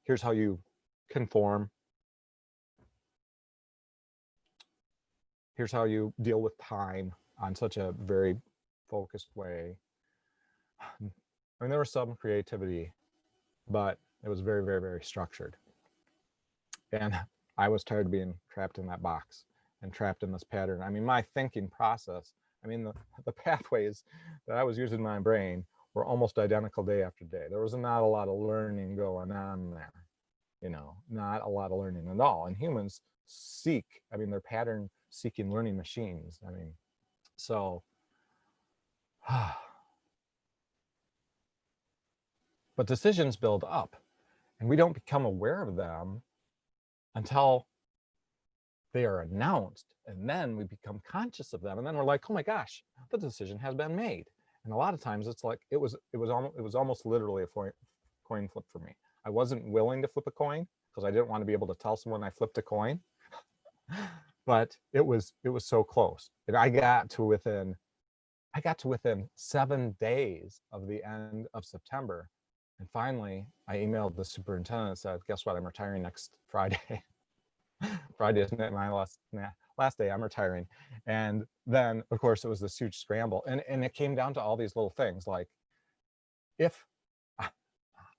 Here's how you conform. here's how you deal with time on such a very focused way. I mean, there was some creativity, but it was very, very, very structured. And I was tired of being trapped in that box and trapped in this pattern. I mean, my thinking process, I mean, the pathways that I was using in my brain were almost identical day after day. There was not a lot of learning going on there, you know, not a lot of learning at all. And humans seek, I mean, they're pattern seeking learning machines. I mean, so, but decisions build up and we don't become aware of them until they are announced, and then we become conscious of them, and then we're like, oh my gosh, the decision has been made. And a lot of times it's like it was almost literally a coin flip for me. I wasn't willing to flip a coin because I didn't want to be able to tell someone I flipped a coin, but it was so close. And I got to within 7 days of the end of September, and finally I emailed the superintendent and said, guess what, I'm retiring next Friday. Friday is my last day, I'm retiring. And then of course it was this huge scramble, and it came down to all these little things, like if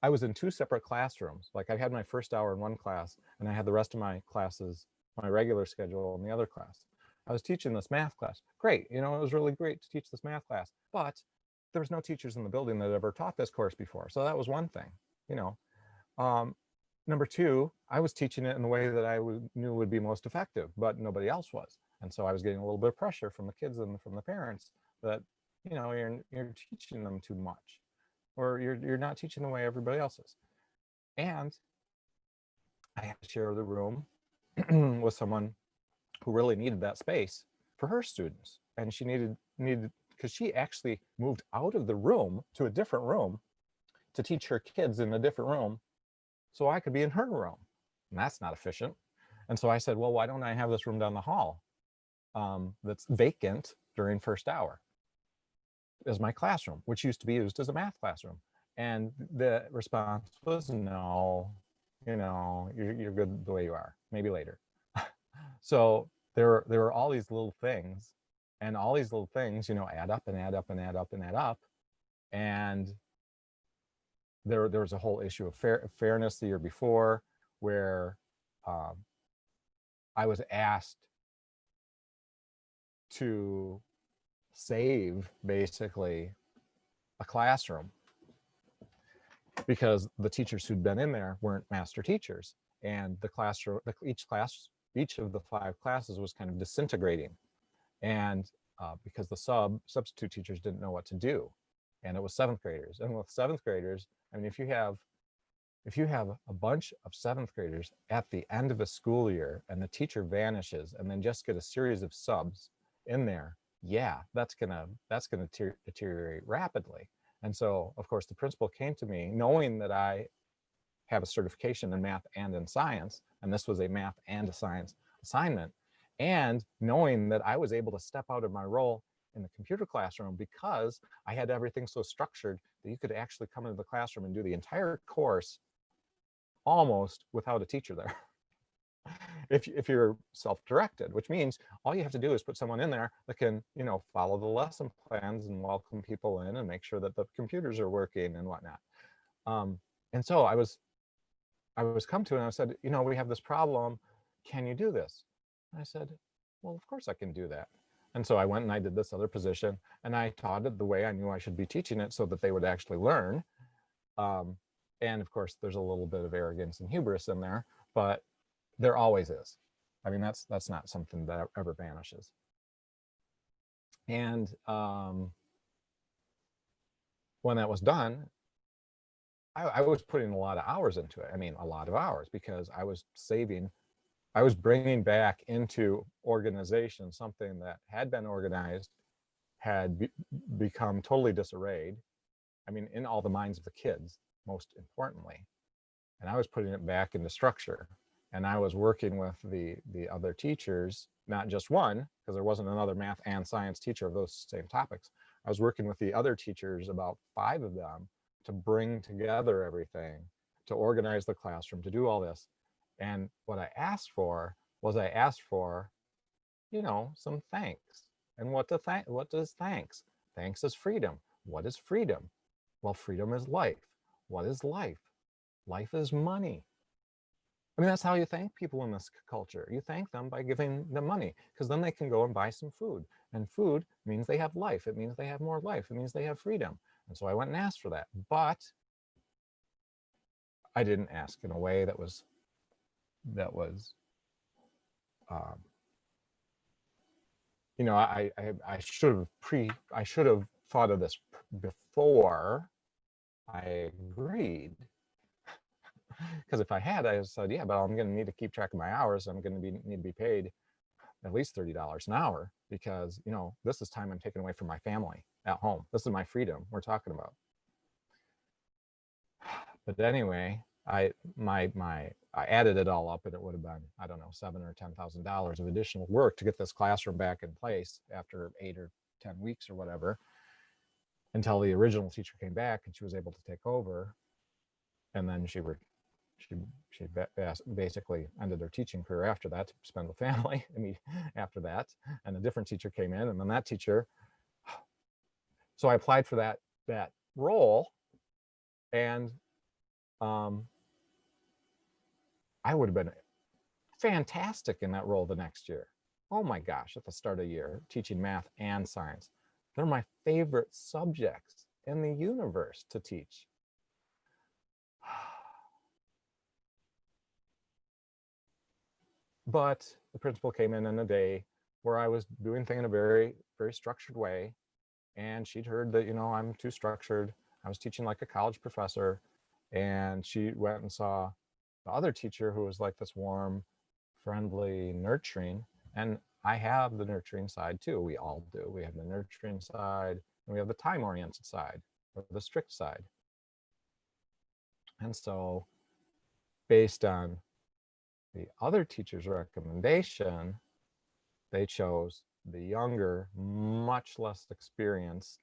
I was in 2 separate classrooms, like I had my first hour in one class and I had the rest of my classes, my regular schedule in the other class. I was teaching this math class. Great, you know, it was really great to teach this math class, but there was no teachers in the building that ever taught this course before. So that was one thing, you know. Number 2, I was teaching it in the way that I knew would be most effective, but nobody else was. And so I was getting a little bit of pressure from the kids and from the parents that, you know, you're teaching them too much, or you're not teaching the way everybody else is. And I had to share the room with someone who really needed that space for her students. And she needed, because she actually moved out of the room to a different room to teach her kids in a different room so I could be in her room. And that's not efficient. And so I said, well, why don't I have this room down the hall that's vacant during first hour as my classroom, which used to be used as a math classroom? And the response was, no, you know, you're good the way you are, maybe later. So there were all these little things, and all these little things, you know, add up and add up and add up and add up. And there was a whole issue of fairness the year before, where I was asked to save basically a classroom because the teachers who'd been in there weren't master teachers, and the classroom, each of the 5 classes was kind of disintegrating, and because the substitute teachers didn't know what to do, and it was 7th graders, and with 7th graders, I mean, if you have a bunch of 7th graders at the end of a school year and the teacher vanishes and then just get a series of subs in there, yeah, that's gonna deteriorate rapidly. And so, of course, the principal came to me knowing that I have a certification in math and in science, and this was a math and a science assignment, and knowing that I was able to step out of my role in the computer classroom because I had everything so structured that you could actually come into the classroom and do the entire course almost without a teacher there. if you're self-directed, which means all you have to do is put someone in there that can, you know, follow the lesson plans and welcome people in and make sure that the computers are working and whatnot. And so I was come to, and I said, you know, we have this problem. Can you do this? And I said, well, of course I can do that. And so I went and I did this other position, and I taught it the way I knew I should be teaching it so that they would actually learn. And of course, there's a little bit of arrogance and hubris in there, but there always is. I mean, that's not something that ever vanishes. And when that was done, I was putting a lot of hours into it. I mean, a lot of hours, because I was bringing back into organization something that had been organized, had become totally disarrayed. I mean, in all the minds of the kids, most importantly. And I was putting it back into structure. And I was working with the other teachers, not just one, because there wasn't another math and science teacher of those same topics. I was working with the other teachers, about 5 of them, to bring together everything, to organize the classroom, to do all this. And what I asked for was some thanks. And what does thanks? Thanks is freedom. What is freedom? Well, freedom is life. What is life? Life is money. I mean, that's how you thank people in this culture. You thank them by giving them money, because then they can go and buy some food. And food means they have life. It means they have more life. It means they have freedom. And so I went and asked for that. But I didn't ask in a way that was um, I should have thought of this before I agreed. Because if I had, I said, yeah, but I'm going to need to keep track of my hours. I'm going to need to be paid at least $30 an hour, because this is time I'm taking away from my family at home. This is my freedom we're talking about. But anyway, I added it all up, and it would have been, I don't know, $7,000 or $10,000 of additional work to get this classroom back in place after 8 or 10 weeks or whatever, until the original teacher came back and she was able to take over. And then she basically ended her teaching career after that to spend with family. I mean, after that, and a different teacher came in, and then that teacher. So I applied for that role, and I would have been fantastic in that role the next year. Oh my gosh, at the start of the year, teaching math and science. They're my favorite subjects in the universe to teach. But the principal came in a day where I was doing things in a very, very structured way. And she'd heard that, I'm too structured. I was teaching like a college professor. And she went and saw the other teacher, who was like this warm, friendly, nurturing. And I have the nurturing side too. We all do. We have the nurturing side, and we have the time-oriented side, or the strict side. And so based on the other teacher's recommendation, they chose the younger, much less experienced,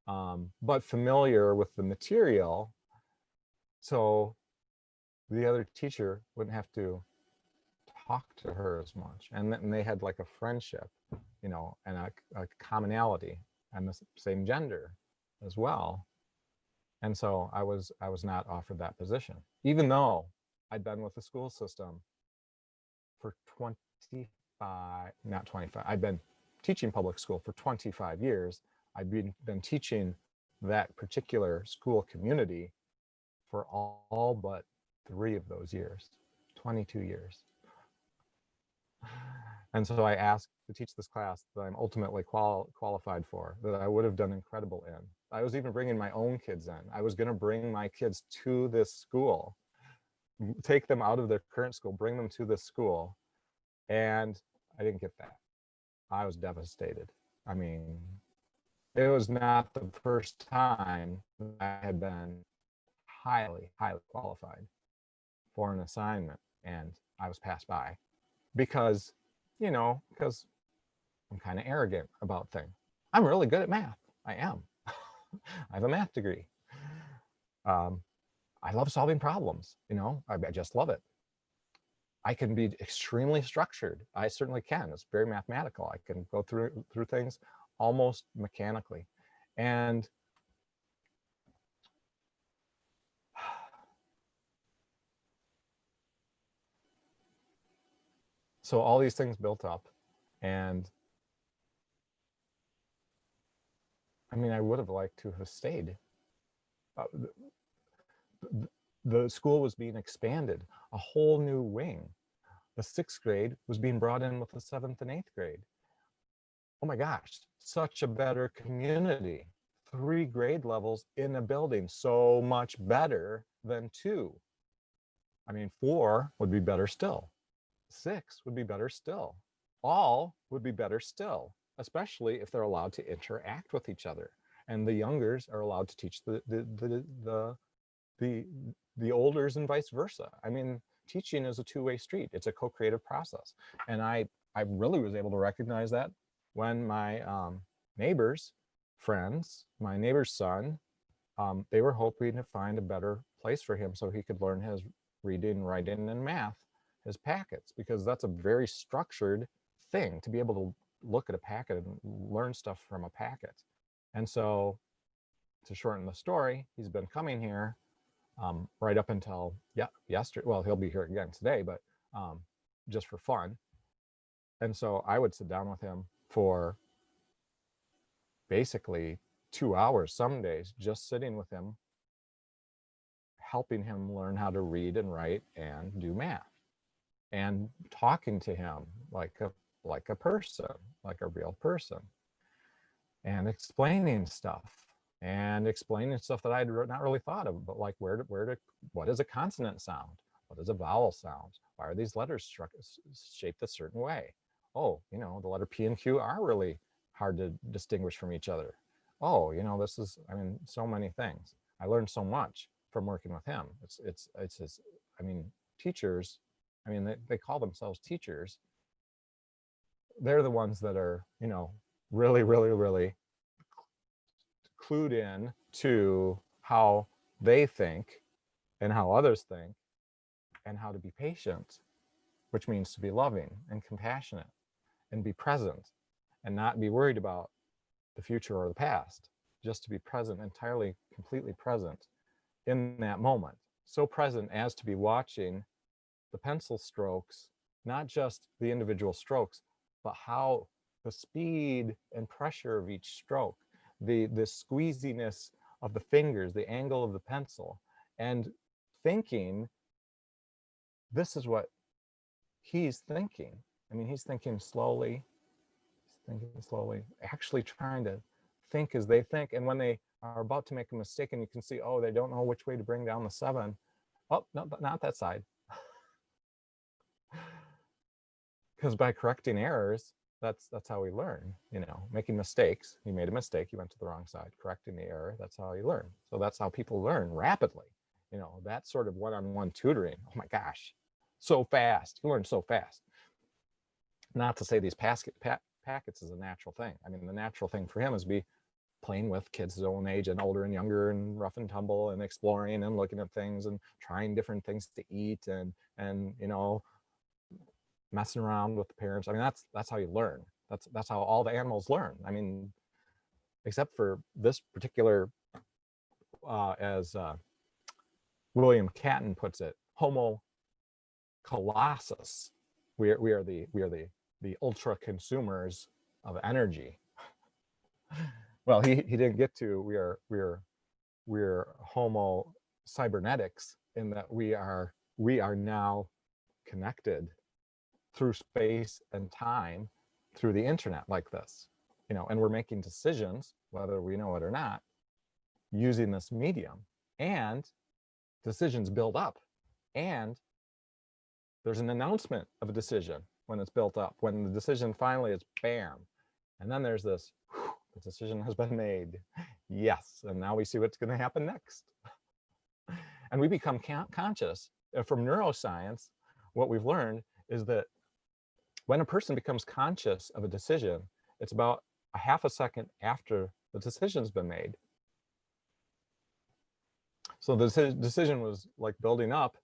but familiar with the material. So the other teacher wouldn't have to talk to her as much. And then they had like a friendship, and a commonality, and the same gender as well. And so I was not offered that position, even though I'd been with the school system for 25, I've been teaching public school for 25 years. I've been teaching that particular school community for all but 3 of those years, 22 years. And so I asked to teach this class that I'm ultimately qualified for, that I would have done incredible in. I was even bringing my own kids in. I was going to bring my kids to this school, take them out of their current school, bring them to this school. And I didn't get that. I was devastated. I mean, it was not the first time I had been highly, highly qualified for an assignment, and I was passed by because I'm kind of arrogant about things. I'm really good at math. I am. I have a math degree. I love solving problems. I just love it. I can be extremely structured. I certainly can. It's very mathematical. I can go through things almost mechanically. And so all these things built up, and I mean, I would have liked to have stayed. The school was being expanded, a whole new wing. The 6th grade was being brought in with the 7th and 8th grade. Oh my gosh, such a better community. 3 grade levels in a building, so much better than 2. I mean, 4 would be better still. 6 would be better still. All would be better still, especially if they're allowed to interact with each other. And the youngers are allowed to teach the olders, and vice versa. I mean, teaching is a two-way street. It's a co-creative process. And I really was able to recognize that when my neighbors' friends, my neighbor's son, they were hoping to find a better place for him so he could learn his reading, writing, and math, his packets, because that's a very structured thing to be able to look at a packet and learn stuff from a packet. And so to shorten the story, he's been coming here right up until yesterday. Well, he'll be here again today, but just for fun. And so I would sit down with him for basically 2 hours some days, just sitting with him, helping him learn how to read and write and do math, and talking to him like a person, like a real person, and explaining stuff that I'd not really thought of, but like what is a consonant sound? What is a vowel sound? Why are these letters shaped a certain way? Oh, the letter P and Q are really hard to distinguish from each other. Oh, this is, so many things. I learned so much from working with him. It's his, teachers, they call themselves teachers. They're the ones that are, really, really, really clued in to how they think and how others think, and how to be patient, which means to be loving and compassionate and be present and not be worried about the future or the past, just to be present, entirely, completely present in that moment. So present as to be watching the pencil strokes, not just the individual strokes, but how the speed and pressure of each stroke, the squeeziness of the fingers, the angle of the pencil, and thinking, this is what he's thinking. He's thinking slowly, actually trying to think as they think. And when they are about to make a mistake and you can see, oh, they don't know which way to bring down the 7. Oh, no, not that side. Because by correcting errors, that's how we learn, making mistakes. You made a mistake, you went to the wrong side. Correcting the error, that's how you learn. So that's how people learn rapidly. That sort of one-on-one tutoring. Oh my gosh, so fast. You learn so fast. Not to say these packets is a natural thing. The natural thing for him is be playing with kids his own age and older and younger and rough and tumble and exploring and looking at things and trying different things to eat and messing around with the parents. That's how you learn. That's how all the animals learn. Except for this particular, as William Catton puts it, Homo colossus. We are the ultra consumers of energy. Well, he didn't get to. We're Homo cybernetics, in that we are now connected through space and time through the internet like this, and we're making decisions, whether we know it or not, using this medium, and decisions build up, and there's an announcement of a decision when it's built up, when the decision finally is bam, and then there's this, the decision has been made, yes, and now we see what's going to happen next. And we become conscious. From neuroscience, what we've learned is that when a person becomes conscious of a decision, it's about a half a second after the decision's been made. So the decision was like building up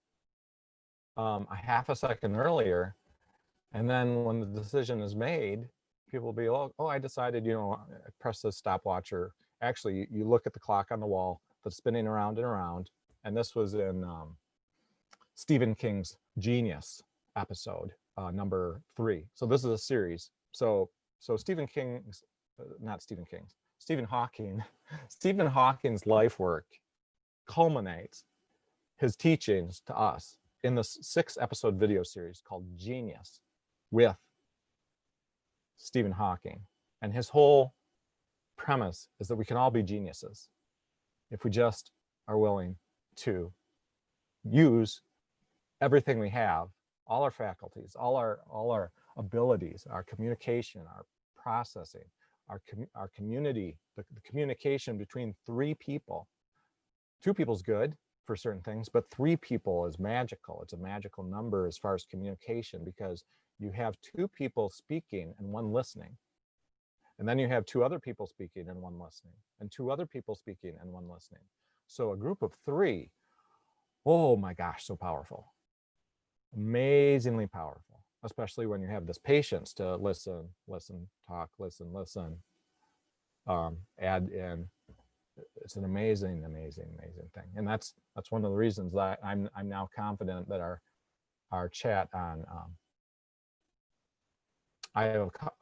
a half a second earlier, and then when the decision is made, people will be, oh, I decided, press the stopwatch, or actually you look at the clock on the wall that's spinning around and around. And this was in Stephen King's Genius episode, number 3. So this is a series. So Stephen Hawking's life work culminates his teachings to us in this 6-episode video series called Genius with Stephen Hawking. And his whole premise is that we can all be geniuses if we just are willing to use everything we have, all our faculties, all our abilities, our communication, our processing, our community, the communication between 3 people. 2 people's good for certain things, but 3 people is magical. It's a magical number as far as communication, because you have 2 people speaking and 1 listening. And then you have 2 other people speaking and 1 listening, and 2 other people speaking and 1 listening. So a group of 3, oh my gosh, so powerful. Amazingly powerful. especially when you have this patience to listen, talk, listen, add in. It's an amazing thing, and that's one of the reasons that I'm now confident that our chat on I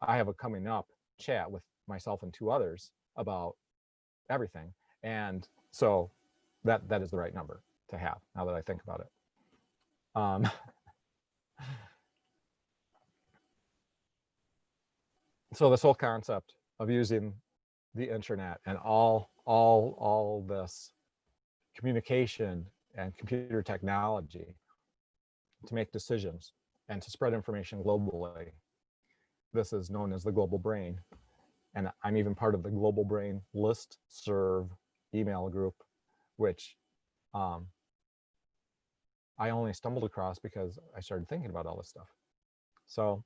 have a coming up chat with myself and 2 others about everything, and so that is the right number to have now that I think about it. So this whole concept of using the internet and all this communication and computer technology to make decisions and to spread information globally. This is known as the global brain. And I'm even part of the global brain listserv email group, which I only stumbled across because I started thinking about all this stuff. So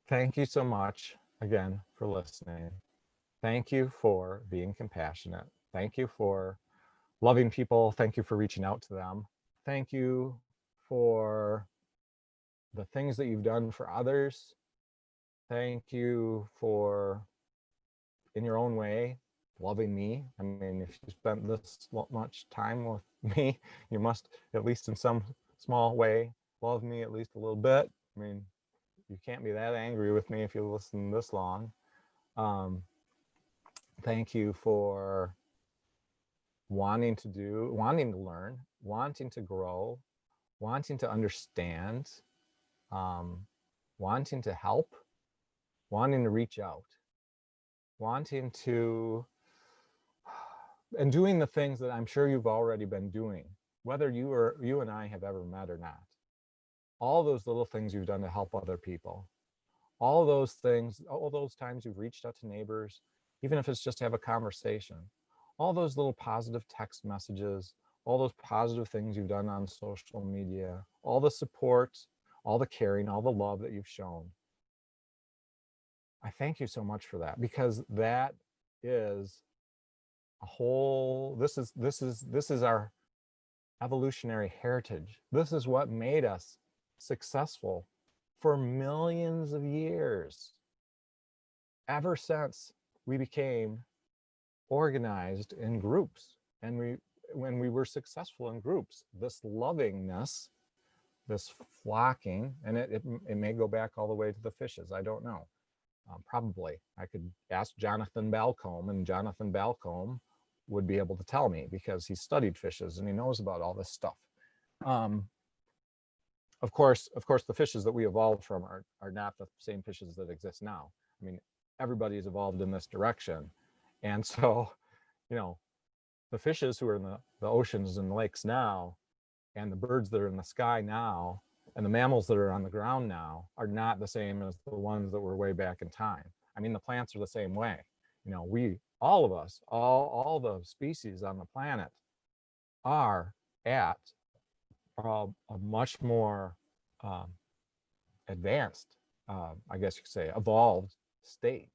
thank you so much again for listening. Thank you for being compassionate. Thank you for loving people. Thank you for reaching out to them. Thank you for the things that you've done for others. Thank you for, in your own way, loving me. I mean, if you spent this much time with me, you must, at least in some small way, love me at least a little bit. I mean, you can't be that angry with me if you listen this long. Thank you for wanting to learn, wanting to grow, wanting to understand, wanting to help, wanting to reach out, wanting to, and doing the things that I'm sure you've already been doing, whether you and I have ever met or not. All those little things you've done to help other people. All those things, all those times you've reached out to neighbors, even if it's just to have a conversation. All those little positive text messages, all those positive things you've done on social media, all the support, all the caring, all the love that you've shown. I thank you so much for that, because that is a whole, this is our evolutionary heritage. This is what made us successful for millions of years, ever since we became organized in groups, and when we were successful in groups, this lovingness, this flocking, and it may go back all the way to the fishes, I don't know. Probably I could ask Jonathan Balcombe, and Jonathan Balcombe would be able to tell me, because he studied fishes and he knows about all this stuff. Of course, the fishes that we evolved from are not the same fishes that exist now. I mean, everybody's evolved in this direction. And so, you know, the fishes who are in the oceans and lakes now, and the birds that are in the sky now, and the mammals that are on the ground now are not the same as the ones that were way back in time. I mean, the plants are the same way. You know, all of us, all the species on the planet are at a much more advanced, I guess you could say, evolved state.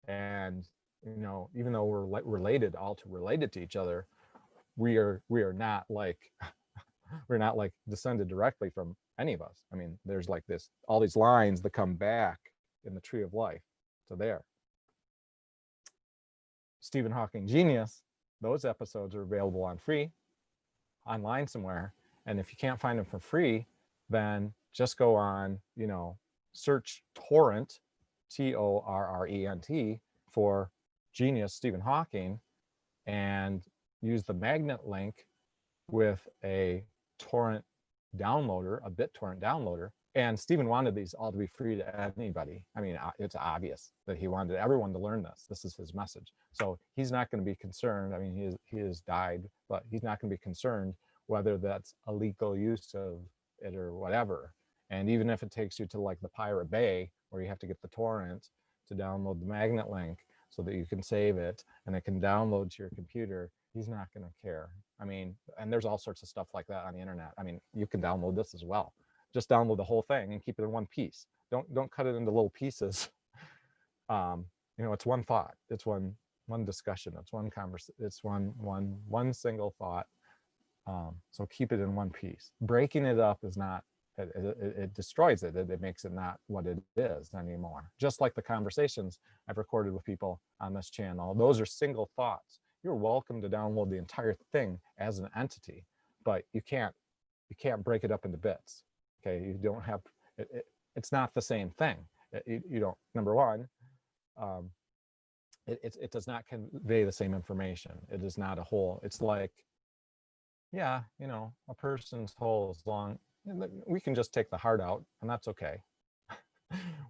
And, you know, even though we're related to each other, we are not like we're not like descended directly from any of us. I mean, there's like all these lines that come back in the tree of life to there. Stephen Hawking Genius, those episodes are available on free online somewhere. And if you can't find them for free, then just go on, you know, search torrent, TORRENT, for Genius Stephen Hawking, and use the magnet link with a torrent downloader, a BitTorrent downloader. And Stephen wanted these all to be free to anybody. I mean, it's obvious that he wanted everyone to learn this. This is his message. So he's not going to be concerned. I mean, he has died, but he's not going to be concerned whether that's a legal use of it or whatever. And even if it takes you to like the Pirate Bay, where you have to get the torrent to download the magnet link so that you can save it and it can download to your computer, he's not going to care. I mean, and there's all sorts of stuff like that on the internet. I mean, you can download this as well. Just download the whole thing and keep it in one piece. Don't cut it into little pieces. You know, it's one thought. It's one one discussion. It's one conversation. It's one single thought. So keep it in one piece. Breaking it up is not. It destroys it. It makes it not what it is anymore. Just like the conversations I've recorded with people on this channel, those are single thoughts. You're welcome to download the entire thing as an entity, but you can't break it up into bits. Okay, you don't have. It's not the same thing. You don't. Number one, it does not convey the same information. It is not a whole. It's like, yeah, you know, a person's whole is long. We can just take the heart out, and that's okay.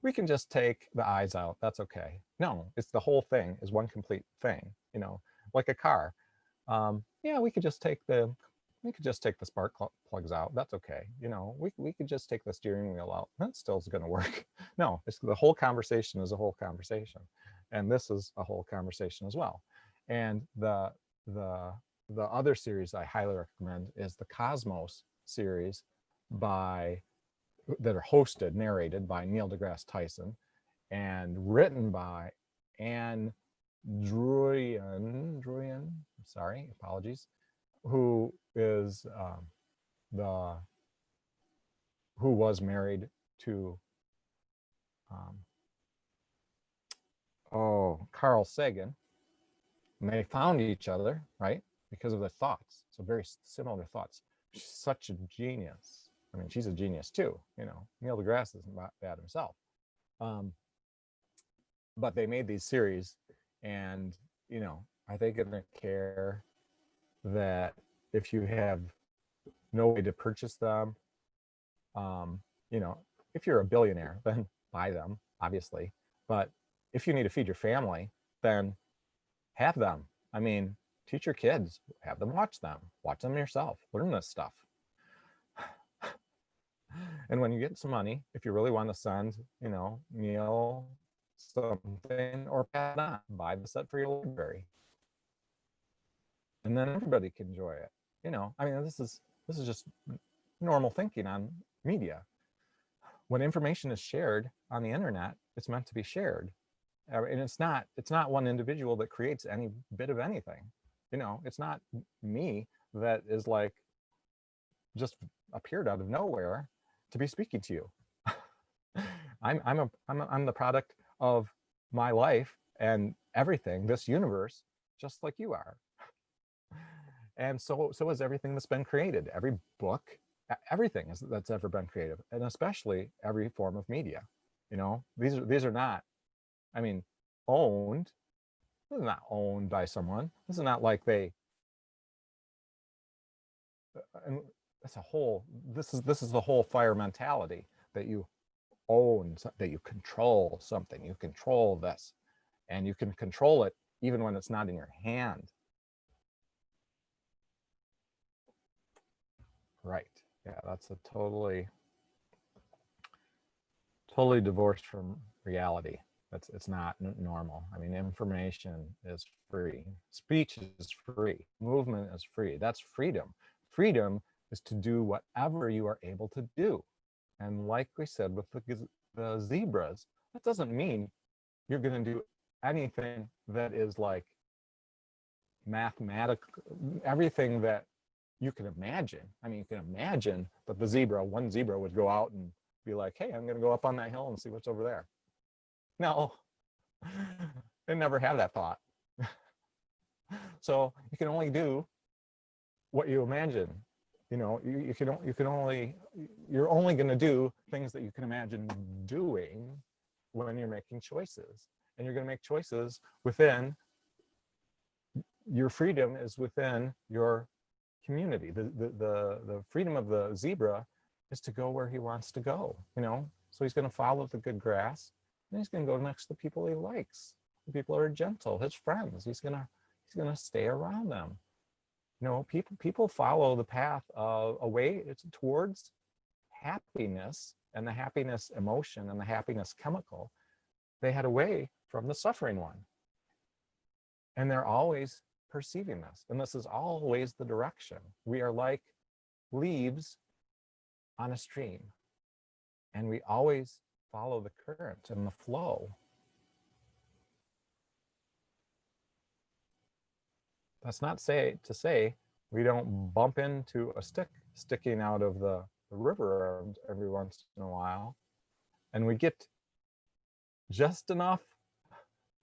We can just take the eyes out. That's okay. No, it's the whole thing is one complete thing. You know, like a car. Yeah, we could just take the spark plugs out. That's okay. You know, we could just take the steering wheel out. That still is going to work. No, it's the whole conversation is a whole conversation, and this is a whole conversation as well. And the other series I highly recommend is the Cosmos series that are hosted, narrated by Neil deGrasse Tyson, and written by Anne Druyan. Sorry, apologies. Who was married to Carl Sagan. And they found each other, right, because of their thoughts. So very similar thoughts. She's such a genius. I mean, she's a genius too. You know, Neil deGrasse isn't bad himself. But they made these series, and you know, are they going to care that if you have no way to purchase them? You know, if you're a billionaire, then buy them, obviously. But if you need to feed your family, then have them. I mean, teach your kids, have them watch them yourself, learn this stuff. And when you get some money, if you really want to send, you know, Neil something, or pass on, buy the set for your library, and then everybody can enjoy it. You know, I mean, this is just normal thinking on media. When information is shared on the internet, it's meant to be shared, and it's not one individual that creates any bit of anything. You know, it's not me that is like just appeared out of nowhere to be speaking to you. I'm the product of my life and everything, this universe, just like you are. And so is everything that's been created. Every book, everything that's ever been created, and especially every form of media. You know, these are not, I mean, owned. This is not owned by someone. This is not like they. And that's a whole. This is the whole fire mentality, that you own, that you control something. You control this, and you can control it even when it's not in your hand. Right. Yeah, that's a totally divorced from reality. It's not normal. I mean, information is free. Speech is free. Movement is free. That's freedom. Freedom is to do whatever you are able to do. And like we said with the zebras, that doesn't mean you're going to do anything that is like mathematical, everything that you can imagine. I mean, you can imagine that one zebra would go out and be like, hey, I'm going to go up on that hill and see what's over there. No, they never have that thought. So you can only do what you imagine. You know, you're only going to do things that you can imagine doing when you're making choices. And you're going to make choices within your freedom is within your community. The freedom of the zebra is to go where he wants to go, you know. So he's going to follow the good grass, and he's going to go next to the people he likes. The people are gentle, his friends. He's going to stay around them. You know, people follow the path of away towards happiness, and the happiness emotion and the happiness chemical. They head away from the suffering one, and they're always perceiving this, and this is always the direction. We are like leaves on a stream, and we always follow the current and the flow. that's not to say we don't bump into a stick sticking out of the river every once in a while, and we get just enough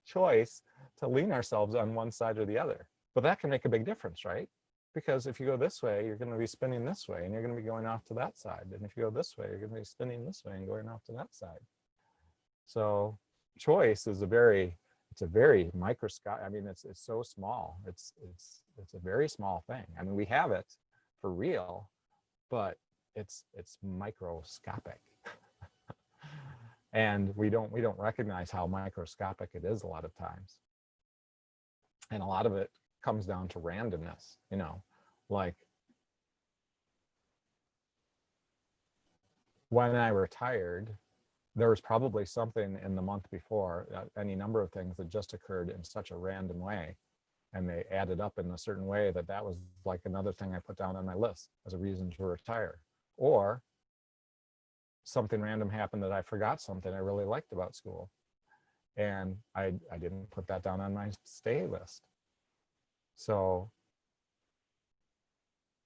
choice to lean ourselves on one side or the other. But that can make a big difference, right? Because if you go this way, you're going to be spinning this way, and you're going to be going off to that side. And if you go this way, you're going to be spinning this way and going off to that side. So choice is a very microscopic. I mean, it's so small. It's a very small thing. I mean, we have it for real, but it's microscopic. And we don't recognize how microscopic it is a lot of times. And a lot of it comes down to randomness, you know, like when I retired, there was probably something in the month before, any number of things that just occurred in such a random way, and they added up in a certain way that was like another thing I put down on my list as a reason to retire. Or something random happened that I forgot something I really liked about school, and I didn't put that down on my stay list. So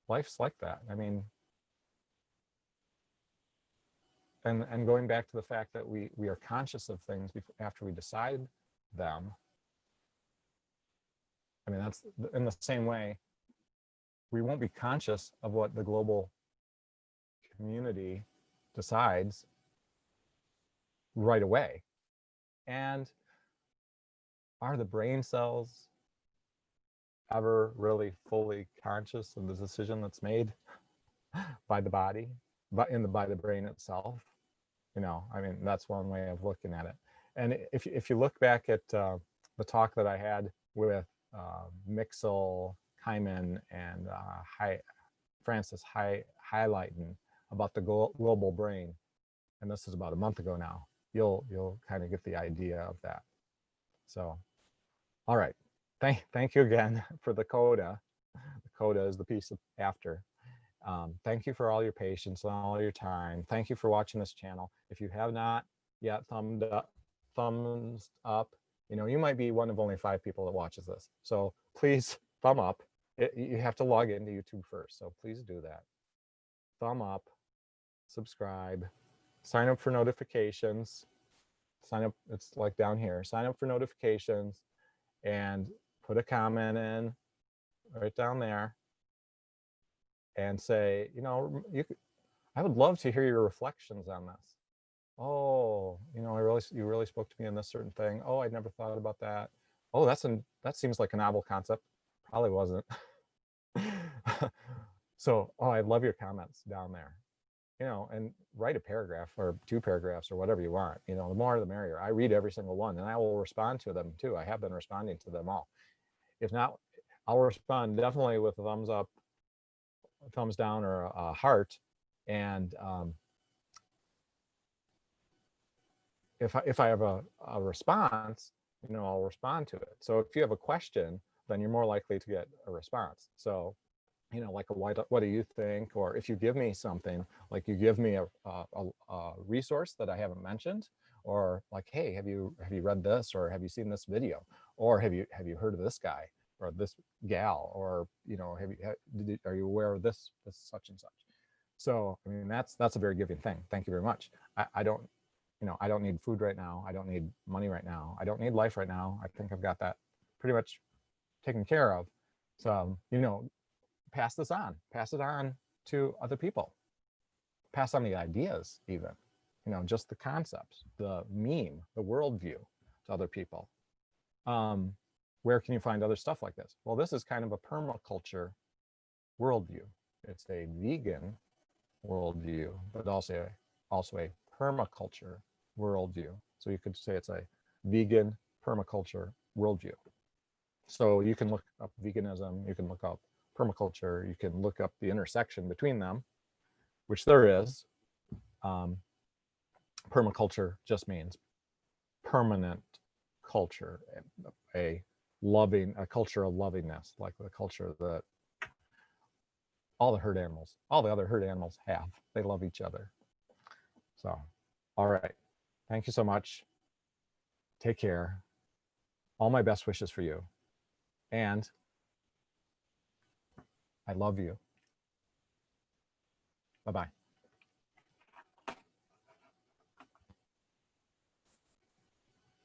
life's like that. I mean, and going back to the fact that we are conscious of things after we decide them. I mean, that's in the same way we won't be conscious of what the global community decides right away. And are the brain cells ever really fully conscious of the decision that's made by the body, but by the brain itself? You know, I mean, that's one way of looking at it. And if you look back at the talk that I had with Mixel, Hyman, and Francis Highlighten about the global brain, and this is about a month ago now, you'll kind of get the idea of that. So, all right, thank you again for the coda. The coda is the piece after. Thank you for all your patience and all your time. Thank you for watching this channel. If you have not yet thumbs up, you know, you might be one of only 5 people that watches this. So please thumb up. You have to log into YouTube first. So please do that. Thumb up, subscribe, sign up for notifications. Sign up, it's like down here. Sign up for notifications and put a comment in right down there. And say, you know, I would love to hear your reflections on this. Oh, you know, you really spoke to me on this certain thing. Oh, I'd never thought about that. Oh, that seems like a novel concept. Probably wasn't. So, oh, I love your comments down there. You know, and write a paragraph or 2 paragraphs or whatever you want. You know, the more the merrier. I read every single one, and I will respond to them too. I have been responding to them all. If not, I'll respond definitely with a thumbs up, thumbs down, or a heart. And if I have a response, you know, I'll respond to it. So if you have a question, then you're more likely to get a response. So, you know, like what do you think? Or if you give me something, like you give me a resource that I haven't mentioned, or like, hey, have you read this, or have you seen this video, or have you heard of this guy or this gal, or, you know, are you aware of this such and such? So I mean, that's a very giving thing. Thank you very much. I don't, you know, I don't need food right now. I don't need money right now. I don't need life right now. I think I've got that pretty much taken care of. So, you know, pass it on to other people, pass on the ideas, even, you know, just the concepts, the meme, the worldview to other people. Where can you find other stuff like this? Well, this is kind of a permaculture worldview. It's a vegan worldview, but also a permaculture worldview. So you could say it's a vegan permaculture worldview. So you can look up veganism, you can look up permaculture, you can look up the intersection between them, which there is. Permaculture just means permanent culture, a culture of lovingness, like the culture that all the other herd animals have. They love each other. So, all right. Thank you so much. Take care. All my best wishes for you. And I love you. Bye-bye.